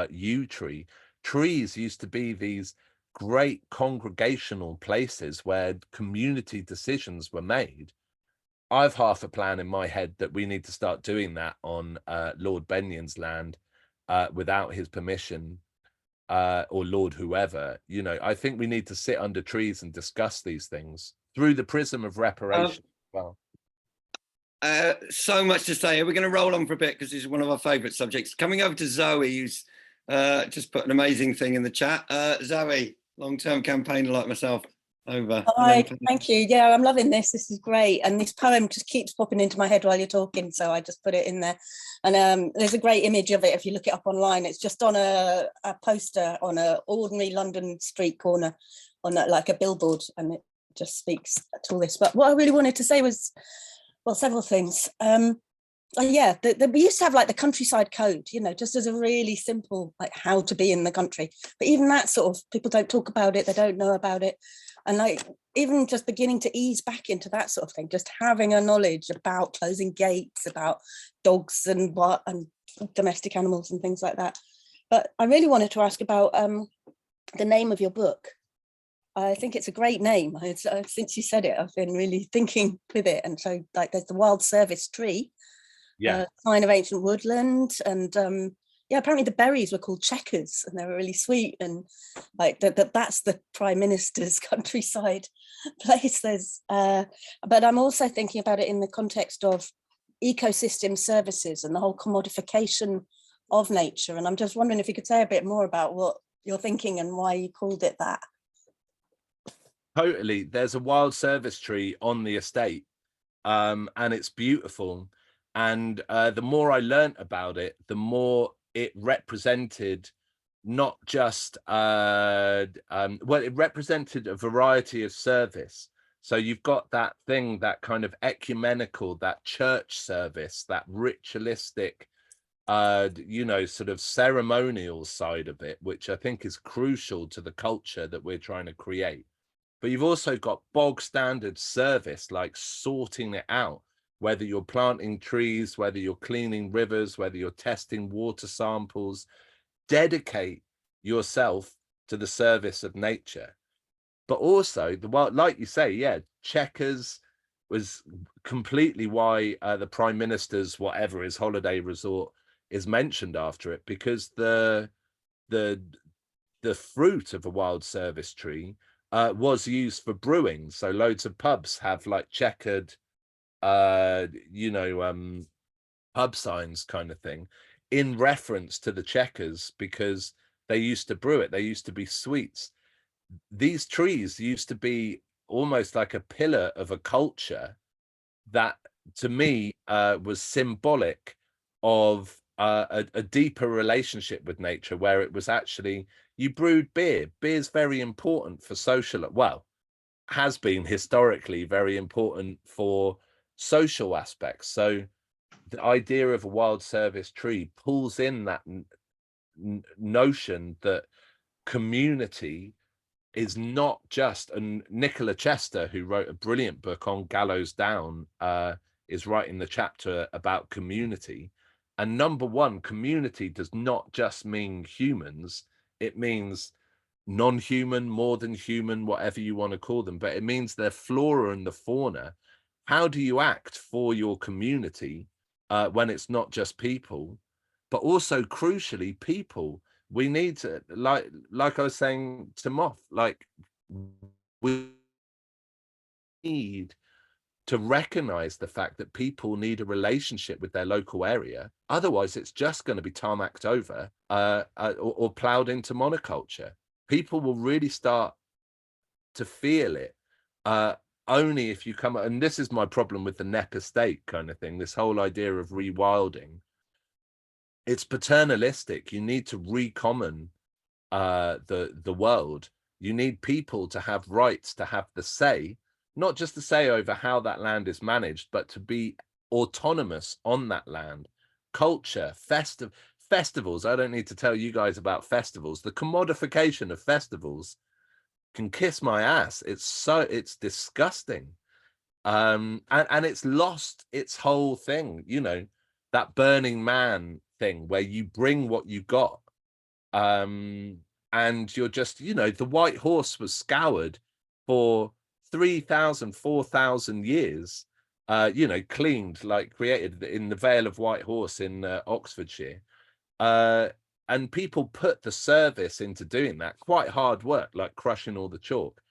yew tree. Trees used to be these great congregational places where community decisions were made. I've half a plan in my head that we need to start doing that on Lord Benyon's land without his permission, or Lord whoever. You know, I think we need to sit under trees and discuss these things through the prism of reparation. Well, so much to say. We're going to roll on for a bit because this is one of our favourite subjects. Coming over to Zoe, who's just put an amazing thing in the chat. Zoe, long-term campaigner like myself. Over. Hi, thank you. Yeah, I'm loving this. This is great. And this poem just keeps popping into my head while you're talking, so I just put it in there. And there's a great image of it if you look it up online. It's just on a poster on an ordinary London street corner, on like a billboard, and it just speaks to all this. But what I really wanted to say was, well, several things. Yeah, we used to have like the countryside code, you know, just as a really simple, like how to be in the country. But even that sort of, people don't talk about it, they don't know about it. And like, even just beginning to ease back into that sort of thing, just having a knowledge about closing gates, about dogs and domestic animals and things like that. But I really wanted to ask about the name of your book. I think it's a great name. Since you said it, I've been really thinking with it. And so like there's the wild service tree, yeah, sign of ancient woodland, and yeah, apparently the berries were called checkers and they were really sweet, and like that's the Prime Minister's countryside place. There's but I'm also thinking about it in the context of ecosystem services and the whole commodification of nature, and I'm just wondering if you could say a bit more about what you're thinking and why you called it that. Totally. There's a wild service tree on the estate, and it's beautiful. And the more I learnt about it, the more it represented not just, well, it represented a variety of service. So you've got that thing, that kind of ecumenical, that church service, that ritualistic, you know, sort of ceremonial side of it, which I think is crucial to the culture that we're trying to create. But you've also got bog standard service, like sorting it out, whether you're planting trees, whether you're cleaning rivers, whether you're testing water samples. Dedicate yourself to the service of nature. But also, like you say, yeah, checkers was completely why the Prime Minister's whatever his holiday resort is mentioned after it, because the fruit of a wild service tree was used for brewing. So loads of pubs have like checkered, you know, pub signs kind of thing in reference to the checkers, because they used to brew it. They used to be sweets. These trees used to be almost like a pillar of a culture that to me was symbolic of a deeper relationship with nature, where it was actually You brewed beer. Beer's very important for social, well, has been historically very important for social aspects. So the idea of a wild service tree pulls in that notion that community is not just, and Nicola Chester, who wrote a brilliant book on Gallows Down, is writing the chapter about community. And number one, community does not just mean humans, it means non-human, more than human, whatever you want to call them, but it means their flora and the fauna. How do you act for your community when it's not just people, but also crucially people? We need to, like I was saying to Moth, like we need to recognize the fact that people need a relationship with their local area. Otherwise, it's just going to be tarmacked over or plowed into monoculture. People will really start to feel it only if you come, and this is my problem with the NEP estate kind of thing, this whole idea of rewilding. It's paternalistic. You need to recommon the world. You need people to have rights, to have the say, not just the say over how that land is managed, but to be autonomous on that land. Culture, festivals. I don't need to tell you guys about festivals. The commodification of festivals can kiss my ass. It's disgusting. And it's lost its whole thing, you know, that Burning Man thing where you bring what you got. And you're just, you know, the white horse was scoured for 3,000, 4,000 years, you know, cleaned, like created in the Vale of White Horse in Oxfordshire. And people put the service into doing that, quite hard work, like crushing all the chalk,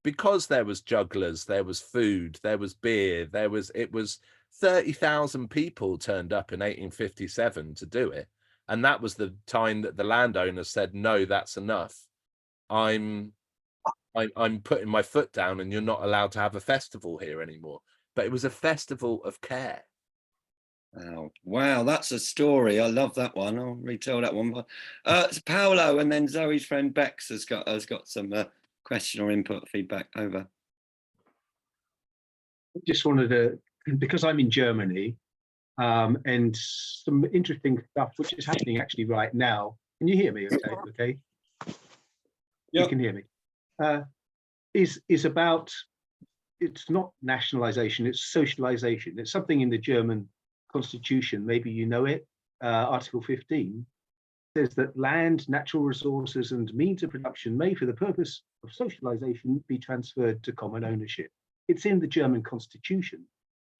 because there was jugglers, there was food, there was beer, it was 30,000 people turned up in 1857 to do it. And that was the time that the landowners said, no, that's enough. I'm putting my foot down and you're not allowed to have a festival here anymore. But it was a festival of care. Wow, that's a story. I love that one. I'll retell that one. It's Paolo, and then Zoe's friend Bex has got some question or input, feedback. Over. Just wanted to, because I'm in Germany, and some interesting stuff which is happening actually right now. Can you hear me? Okay. Yep. You can hear me. Is about, it's not nationalization, it's socialization. It's something in the German Constitution, maybe you know it, Article 15 says that land, natural resources and means of production may for the purpose of socialization be transferred to common ownership. It's in the German Constitution.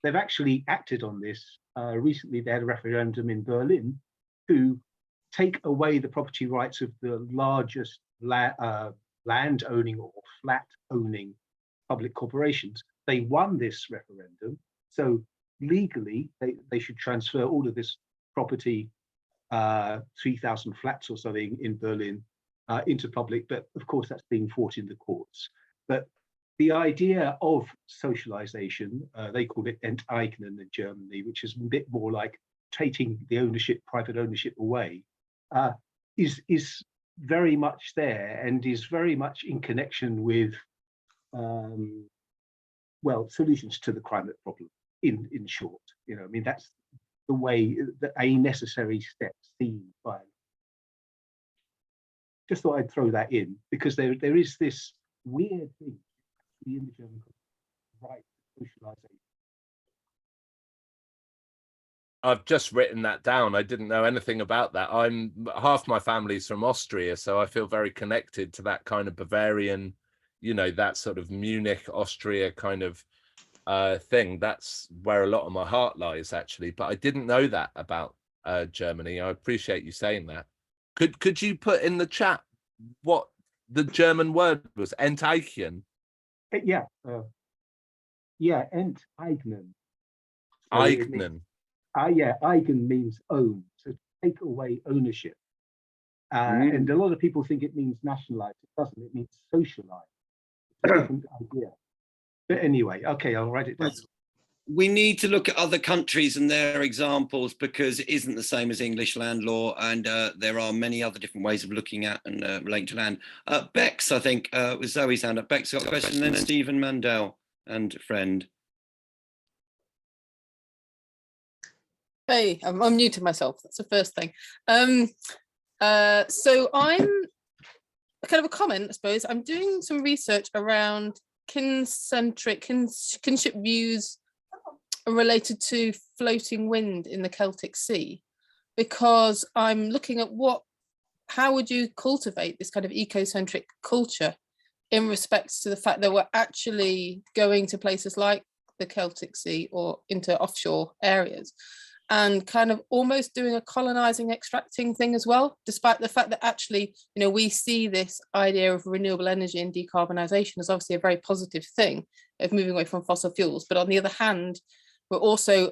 They've actually acted on this. Recently they had a referendum in Berlin to take away the property rights of the largest land owning or flat owning public corporations. They won this referendum, so legally they should transfer all of this property, 3,000 flats or something in Berlin, into public, but of course that's being fought in the courts. But the idea of socialization, they call it Enteignen in Germany, which is a bit more like taking the ownership, private ownership away, is very much there and is very much in connection with well, solutions to the climate problem. In short, you know, I mean, that's the way that a necessary step seen by. Just thought I'd throw that in because there is this weird thing in the German right socialization. I've just written that down. I didn't know anything about that. Half my family's from Austria, so I feel very connected to that kind of Bavarian, you know, that sort of Munich, Austria kind of thing. That's where a lot of my heart lies, actually. But I didn't know that about Germany. I appreciate you saying that. Could you put in the chat what the German word was? Enteignen. Yeah, Enteignen. So Eignen. Yeah, eigen means own, so take away ownership. And a lot of people think it means nationalize. It doesn't. It means socialize. It's a different idea. But anyway, okay, I'll write it down. we need to look at other countries and their examples, because it isn't the same as English land law, and there are many other different ways of looking at and relating to land. Bex, I think, was Zoe's hand up. Bex got a question, and then Stephen Mandel and a friend. Hey, I'm new to myself. That's the first thing. So I'm kind of a comment, I suppose. I'm doing some research around kinship views related to floating wind in the Celtic Sea, because I'm looking at how would you cultivate this kind of ecocentric culture in respect to the fact that we're actually going to places like the Celtic Sea or into offshore areas, and kind of almost doing a colonizing, extracting thing as well, despite the fact that actually, we see this idea of renewable energy and decarbonisation as obviously a very positive thing of moving away from fossil fuels. But on the other hand, we're also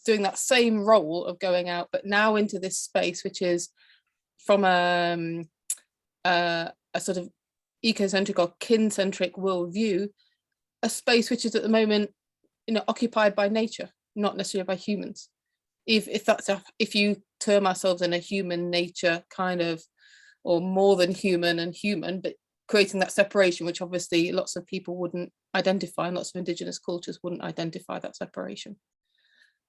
doing that same role of going out, but now into this space, which is from a sort of ecocentric or kincentric worldview, a space which is at the moment, occupied by nature, not necessarily by humans. If you term ourselves in a human nature kind of, or more than human and human, but creating that separation, which obviously lots of people wouldn't identify, and lots of indigenous cultures wouldn't identify that separation.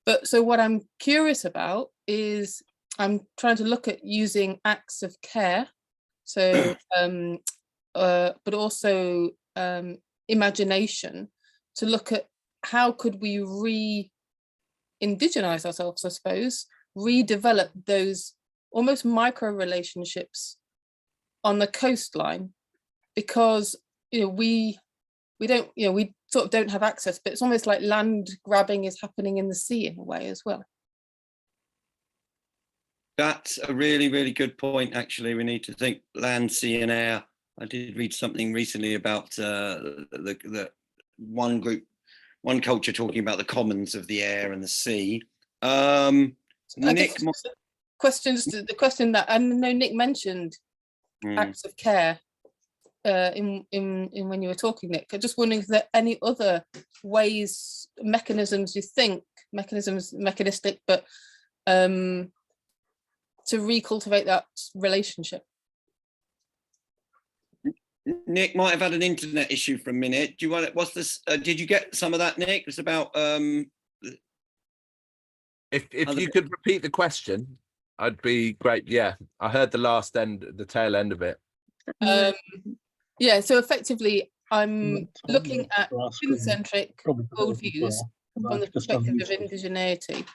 But so what I'm curious about is I'm trying to look at using acts of care, so but also imagination, to look at how could we indigenize ourselves, I suppose, redevelop those almost micro relationships on the coastline, because we sort of don't have access, but it's almost like land grabbing is happening in the sea in a way as well. That's a really, really good point. Actually, we need to think land, sea, and air. I did read something recently about the one culture talking about the commons of the air and the sea. Nick, the question that I know Nick mentioned acts of care in when you were talking, Nick. I'm just wondering if there are any other ways, mechanisms you think, mechanistic, but to recultivate that relationship. Nick might have had an internet issue for a minute. Do you want it? What's this? Did you get some of that, Nick? It's about if you could repeat the question, I'd be great. Yeah, I heard the tail end of it. Yeah, so effectively I'm looking at kincentric worldviews from the perspective of indigeneity,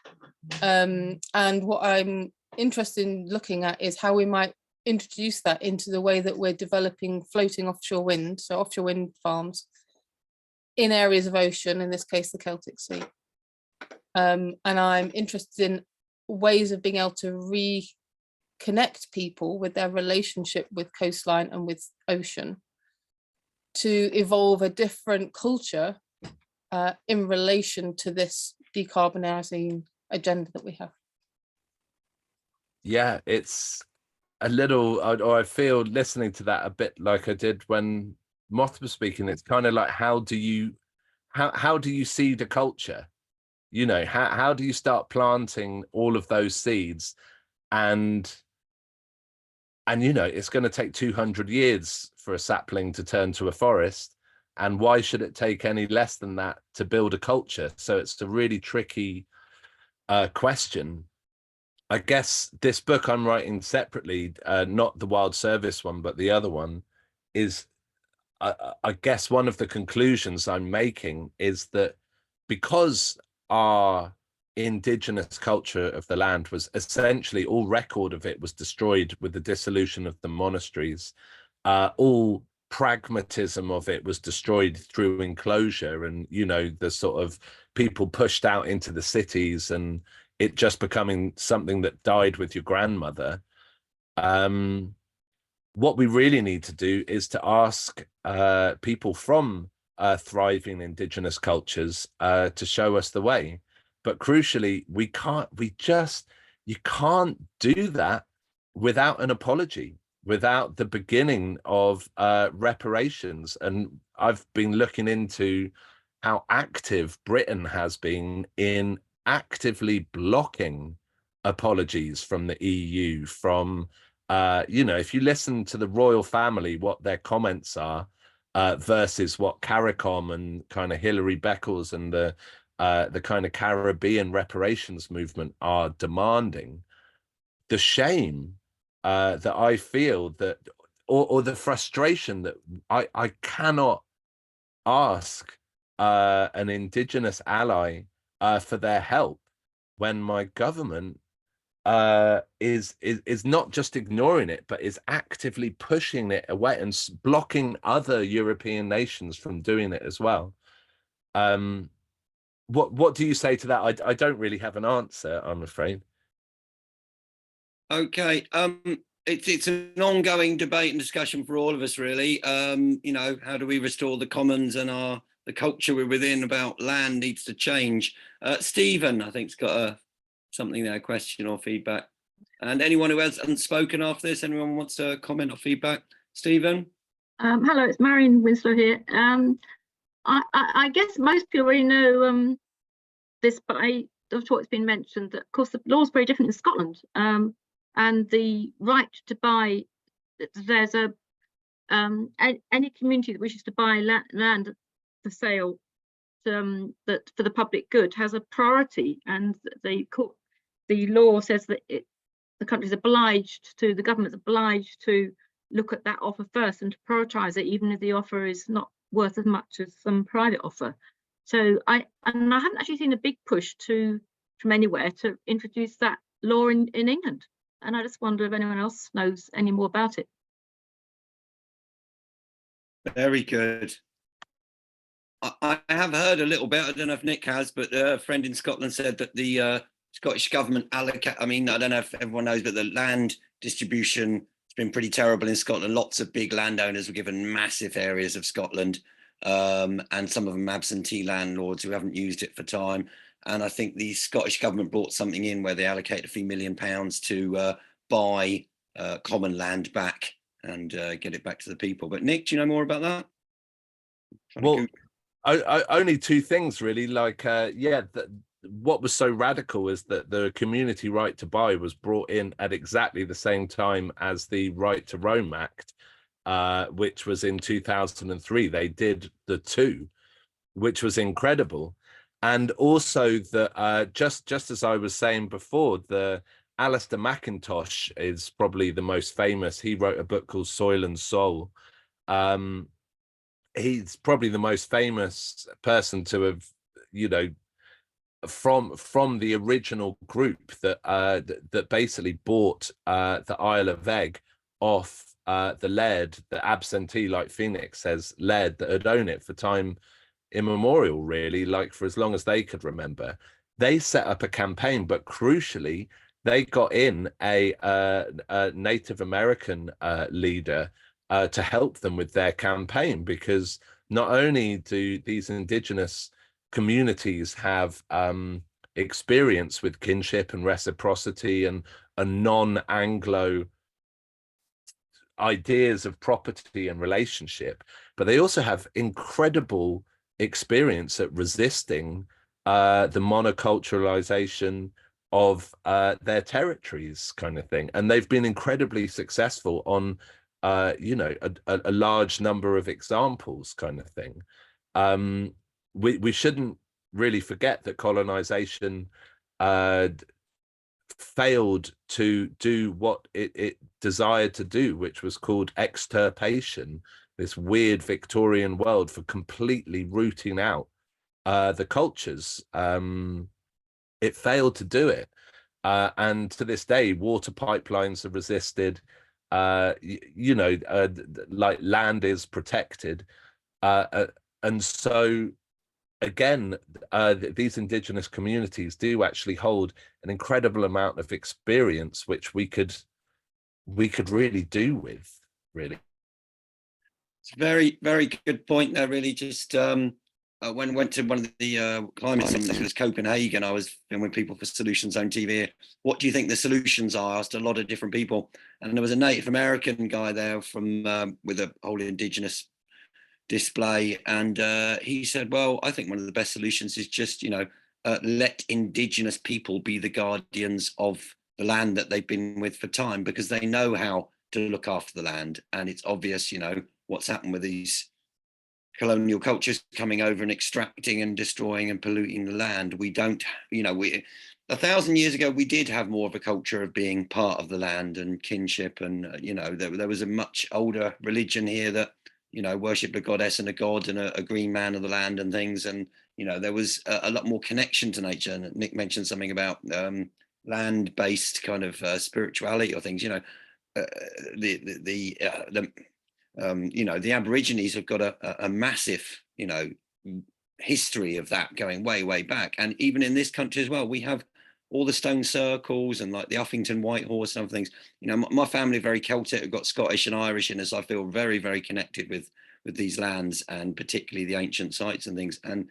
and what I'm interested in looking at is how we might introduce that into the way that we're developing floating offshore wind, so offshore wind farms in areas of ocean, in this case the Celtic Sea. And I'm interested in ways of being able to reconnect people with their relationship with coastline and with ocean, to evolve a different culture in relation to this decarbonising agenda that we have. Yeah, it's a little, or I feel listening to that a bit like I did when Moth was speaking. It's kind of like, how do you see the culture? How do you start planting all of those seeds? And it's going to take 200 years for a sapling to turn to a forest. And why should it take any less than that to build a culture? So it's a really tricky question. I guess this book I'm writing separately, not the Wild Service one, but the other one, is, I guess one of the conclusions I'm making is that because our indigenous culture of the land was essentially, all record of it was destroyed with the dissolution of the monasteries, all pragmatism of it was destroyed through enclosure, and the sort of people pushed out into the cities and it just becoming something that died with your grandmother. What we really need to do is to ask people from thriving indigenous cultures to show us the way. But crucially, you can't do that without an apology, without the beginning of reparations. And I've been looking into how active Britain has been in actively blocking apologies from the EU, from you know, if you listen to the royal family, what their comments are versus what CARICOM and kind of Hilary Beckles and the kind of Caribbean reparations movement are demanding, the shame that I feel, that or the frustration that I cannot ask an indigenous ally for their help when my government is not just ignoring it, but is actively pushing it away and blocking other European nations from doing it as well. What do you say to that? I don't really have an answer, I'm afraid. Okay, it's an ongoing debate and discussion for all of us, really. You know, how do we restore the commons, and the culture we're within about land needs to change. Stephen, I think's got something there, a question or feedback. And anyone who hasn't spoken after this, anyone wants to comment or feedback? Stephen? Hello, it's Marion Winslow here. I guess most people already know this, but of what's been mentioned, that of course the law is very different in Scotland, and the right to buy, there's any community that wishes to buy land for sale that for the public good has a priority, and the law says that the country's obliged to, the government's obliged to look at that offer first and to prioritise it, even if the offer is not worth as much as some private offer. So I haven't actually seen a big push from anywhere to introduce that law in England, and I just wonder if anyone else knows any more about it. Very good. I have heard a little bit, I don't know if Nick has, but a friend in Scotland said that the Scottish government allocate, I mean, I don't know if everyone knows, but the land distribution has been pretty terrible in Scotland. Lots of big landowners were given massive areas of Scotland, and some of them absentee landlords who haven't used it for time. And I think the Scottish government brought something in where they allocate a few £1 million to buy common land back and get it back to the people. But Nick, do you know more about that? Well, only two things really. Like, what was so radical is that the community right to buy was brought in at exactly the same time as the Right to Roam Act, which was in 2003. They did the two, which was incredible. And also that just as I was saying before, the Alistair McIntosh is probably the most famous. He wrote a book called Soil and Soul. He's probably the most famous person to have, you know, from the original group that that basically bought the Isle of Egg off the Laird, the absentee, like Phoenix says, Laird that had owned it for time immemorial, really, like for as long as they could remember. They set up a campaign, but crucially, they got in a Native American leader to help them with their campaign, because not only do these indigenous communities have experience with kinship and reciprocity and a non-Anglo ideas of property and relationship, but they also have incredible experience at resisting the monoculturalization of their territories, kind of thing. And they've been incredibly successful on you know, a large number of examples, kind of thing. We shouldn't really forget that colonization failed to do what it desired to do, which was called extirpation, this weird Victorian world for completely rooting out the cultures. It failed to do it. And to this day, water pipelines are resisted. You know, like land is protected. And so, again, these indigenous communities do actually hold an incredible amount of experience, which we could really do with, really. It's a very, very good point there, really. Just when I went to one of the climate summits, it was Copenhagen, I was filming people for Solutions Zone TV. What do you think the solutions are? I asked a lot of different people, and there was a Native American guy there from with a whole indigenous display, and he said, well, I think one of the best solutions is just, let indigenous people be the guardians of the land that they've been with for time, because they know how to look after the land. And it's obvious, what's happened with these colonial cultures coming over and extracting and destroying and polluting the land. We don't, 1,000 years ago, we did have more of a culture of being part of the land and kinship. And, there was a much older religion here that, worshipped a goddess and a god and a green man of the land and things. And, there was a lot more connection to nature. And Nick mentioned something about land-based kind of spirituality or things, the Aborigines have got a massive, history of that going way, way back. And even in this country as well, we have all the stone circles and like the Uffington White Horse and other things. My family are very Celtic. I've got Scottish and Irish in us. I feel very, very connected with these lands, and particularly the ancient sites and things. And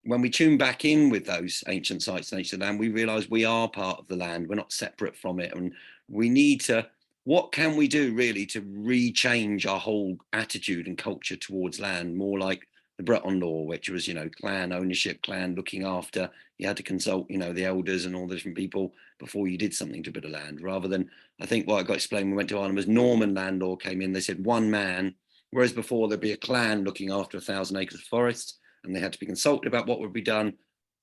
when we tune back in with those ancient sites and ancient land, we realize we are part of the land. We're not separate from it. And we need to, what can we do really to rechange our whole attitude and culture towards land, more like the Breton law, which was, clan ownership, clan looking after. You had to consult, the elders and all the different people before you did something to a bit of land, rather than, I think what I got explained when we went to Ireland was Norman land law came in. They said one man, whereas before there'd be a clan looking after 1,000 acres of forest, and they had to be consulted about what would be done.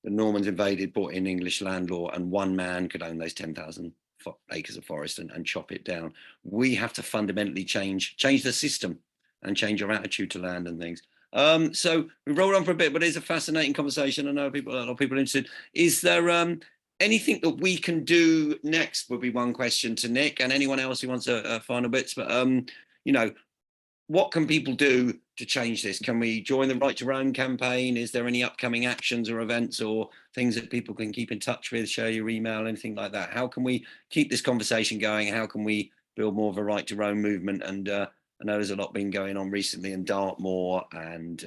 The Normans invaded, brought in English land law, and one man could own those 10,000 acres of forest and chop it down. We have to fundamentally change the system and change our attitude to land and things. So we rolled on for a bit, but it's a fascinating conversation. I know a lot of people are interested. Is there anything that we can do next? Would be one question to Nick, and anyone else who wants a final bits. But what can people do to change this? Can we join the Right to Roam campaign? Is there any upcoming actions or events or things that people can keep in touch with? Share your email, anything like that. How can we keep this conversation going? How can we build more of a Right to Roam movement? And I know there's a lot been going on recently in Dartmoor, and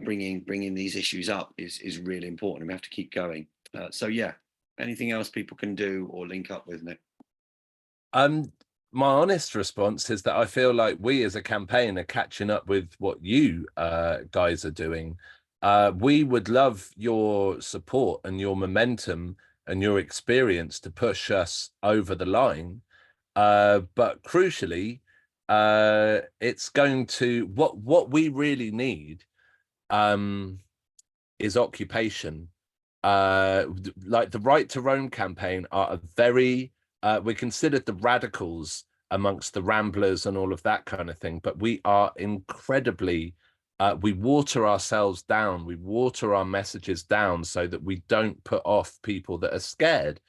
bringing these issues up is really important. We have to keep going. So yeah, anything else people can do or link up with, Nick? My honest response is that I feel like we as a campaign are catching up with what you guys are doing. We would love your support and your momentum and your experience to push us over the line. But crucially, it's going to, what we really need is occupation. Like the Right to Roam campaign are a very, we're considered the radicals amongst the ramblers and all of that kind of thing, but we are incredibly, we water ourselves down, we water our messages down so that we don't put off people that are scared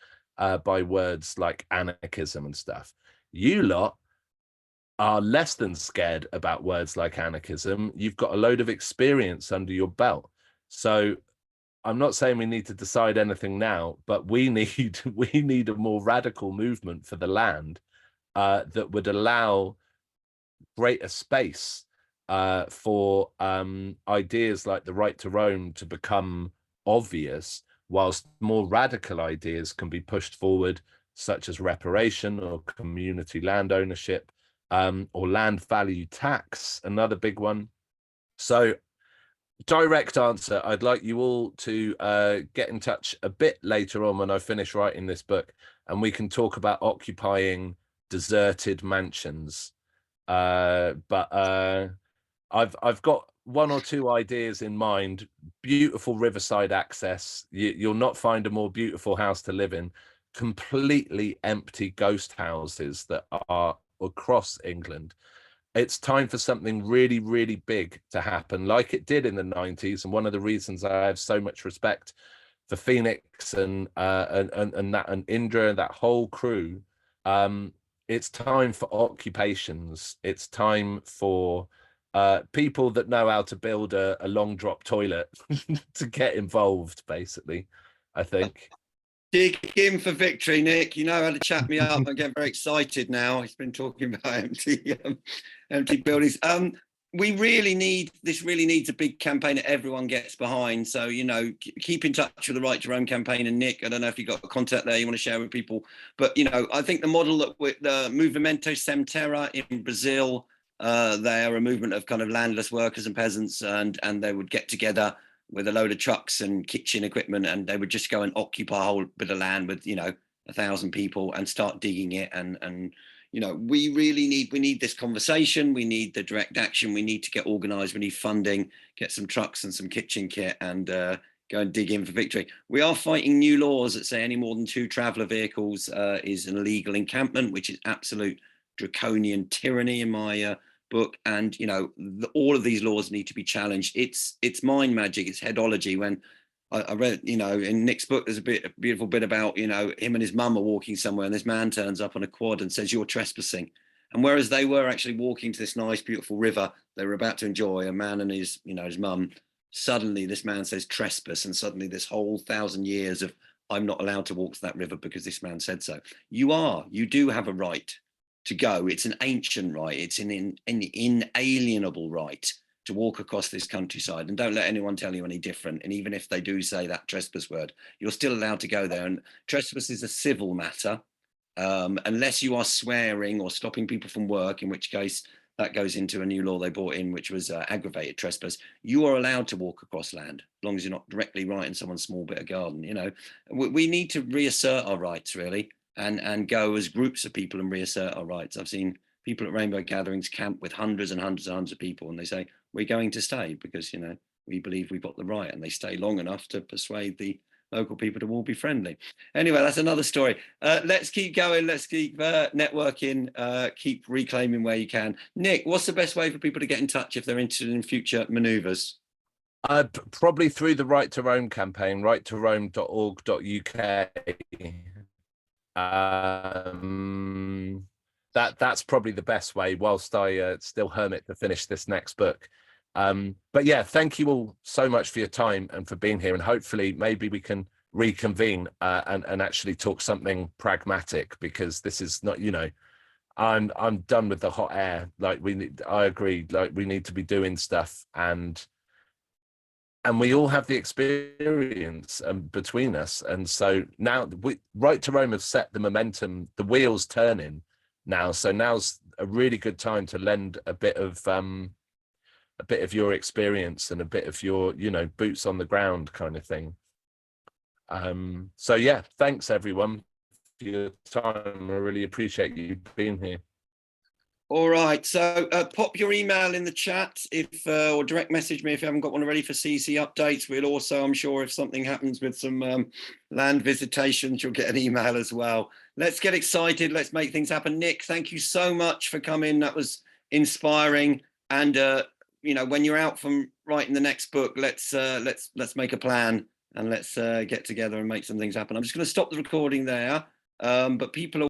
by words like anarchism and stuff. You lot are less than scared about words like anarchism. You've got a load of experience under your belt. So I'm not saying we need to decide anything now, but we need a more radical movement for the land that would allow greater space for ideas like the right to roam to become obvious, whilst more radical ideas can be pushed forward, such as reparation or community land ownership, or land value tax, another big one. So direct answer, I'd like you all to get in touch a bit later on when I finish writing this book, and we can talk about occupying deserted mansions. But I've got one or two ideas in mind. Beautiful riverside access. You'll not find a more beautiful house to live in. Completely empty ghost houses that are across England. It's time for something really, really big to happen, like it did in the 90s. And one of the reasons I have so much respect for Phoenix and Indra and that whole crew, it's time for occupations. It's time for people that know how to build a long drop toilet to get involved, basically, I think. Dig in for victory, Nick. You know how to chat me up. I get very excited now. He's been talking about empty buildings. We really need, this really needs a big campaign that everyone gets behind. So, you know, keep in touch with the Right to Roam campaign. And Nick, I don't know if you've got a contact there you want to share with people, but, you know, I think the model that with the Movimento Sem Terra in Brazil, They are a movement of kind of landless workers and peasants, and they would get together with a load of trucks and kitchen equipment, and they would just go and occupy a whole bit of land with, you know, 1,000 people and start digging it. And you know, we need this conversation. We need the direct action. We need to get organized. We need funding, get some trucks and some kitchen kit, and go and dig in for victory. We are fighting new laws that say any more than 2 traveller vehicles is an illegal encampment, which is absolute draconian tyranny in my book. And you know, all of these laws need to be challenged. It's mind magic, it's headology. When I read, you know, in Nick's book, there's a beautiful bit about, you know, him and his mum are walking somewhere, and this man turns up on a quad and says, "You're trespassing." And whereas they were actually walking to this nice, beautiful river they were about to enjoy, a man and his, you know, his mum, suddenly this man says trespass, and suddenly this whole 1,000 years of I'm not allowed to walk to that river because this man said so. You do have a right to go. It's an ancient right. It's an inalienable right to walk across this countryside, and don't let anyone tell you any different. And even if they do say that trespass word, you're still allowed to go there. And trespass is a civil matter, unless you are swearing or stopping people from work, in which case that goes into a new law they brought in, which was aggravated trespass. You are allowed to walk across land, as long as you're not directly right in someone's small bit of garden. You know, we need to reassert our rights, really, and go as groups of people and reassert our rights. I've seen people at rainbow gatherings camp with hundreds and hundreds and hundreds of people, and they say, we're going to stay because, you know, we believe we've got the right, and they stay long enough to persuade the local people to all be friendly. Anyway, that's another story. Let's keep going. Let's keep networking, keep reclaiming where you can. Nick, what's the best way for people to get in touch if they're interested in future manoeuvres? Probably through the Right to Roam campaign, righttoroam.org.uk. That's probably the best way, whilst I still hermit to finish this next book. But yeah, thank you all so much for your time and for being here, and hopefully maybe we can reconvene and actually talk something pragmatic, because this is not, you know, I'm done with the hot air. Like I agree, like we need to be doing stuff, and we all have the experience between us. And so now Right to Roam have set the momentum, the wheels turning now. So now's a really good time to lend a bit of your experience and a bit of your, you know, boots on the ground kind of thing. So yeah, thanks everyone for your time. I really appreciate you being here. All right, so pop your email in the chat if or direct message me if you haven't got one already for CEC updates. We'll also, I'm sure, if something happens with some land visitations, you'll get an email as well. Let's get excited. Let's make things happen. Nick, thank you so much for coming. That was inspiring. And you know, when you're out from writing the next book, let's make a plan, and let's get together and make some things happen. I'm just going to stop the recording there, but people are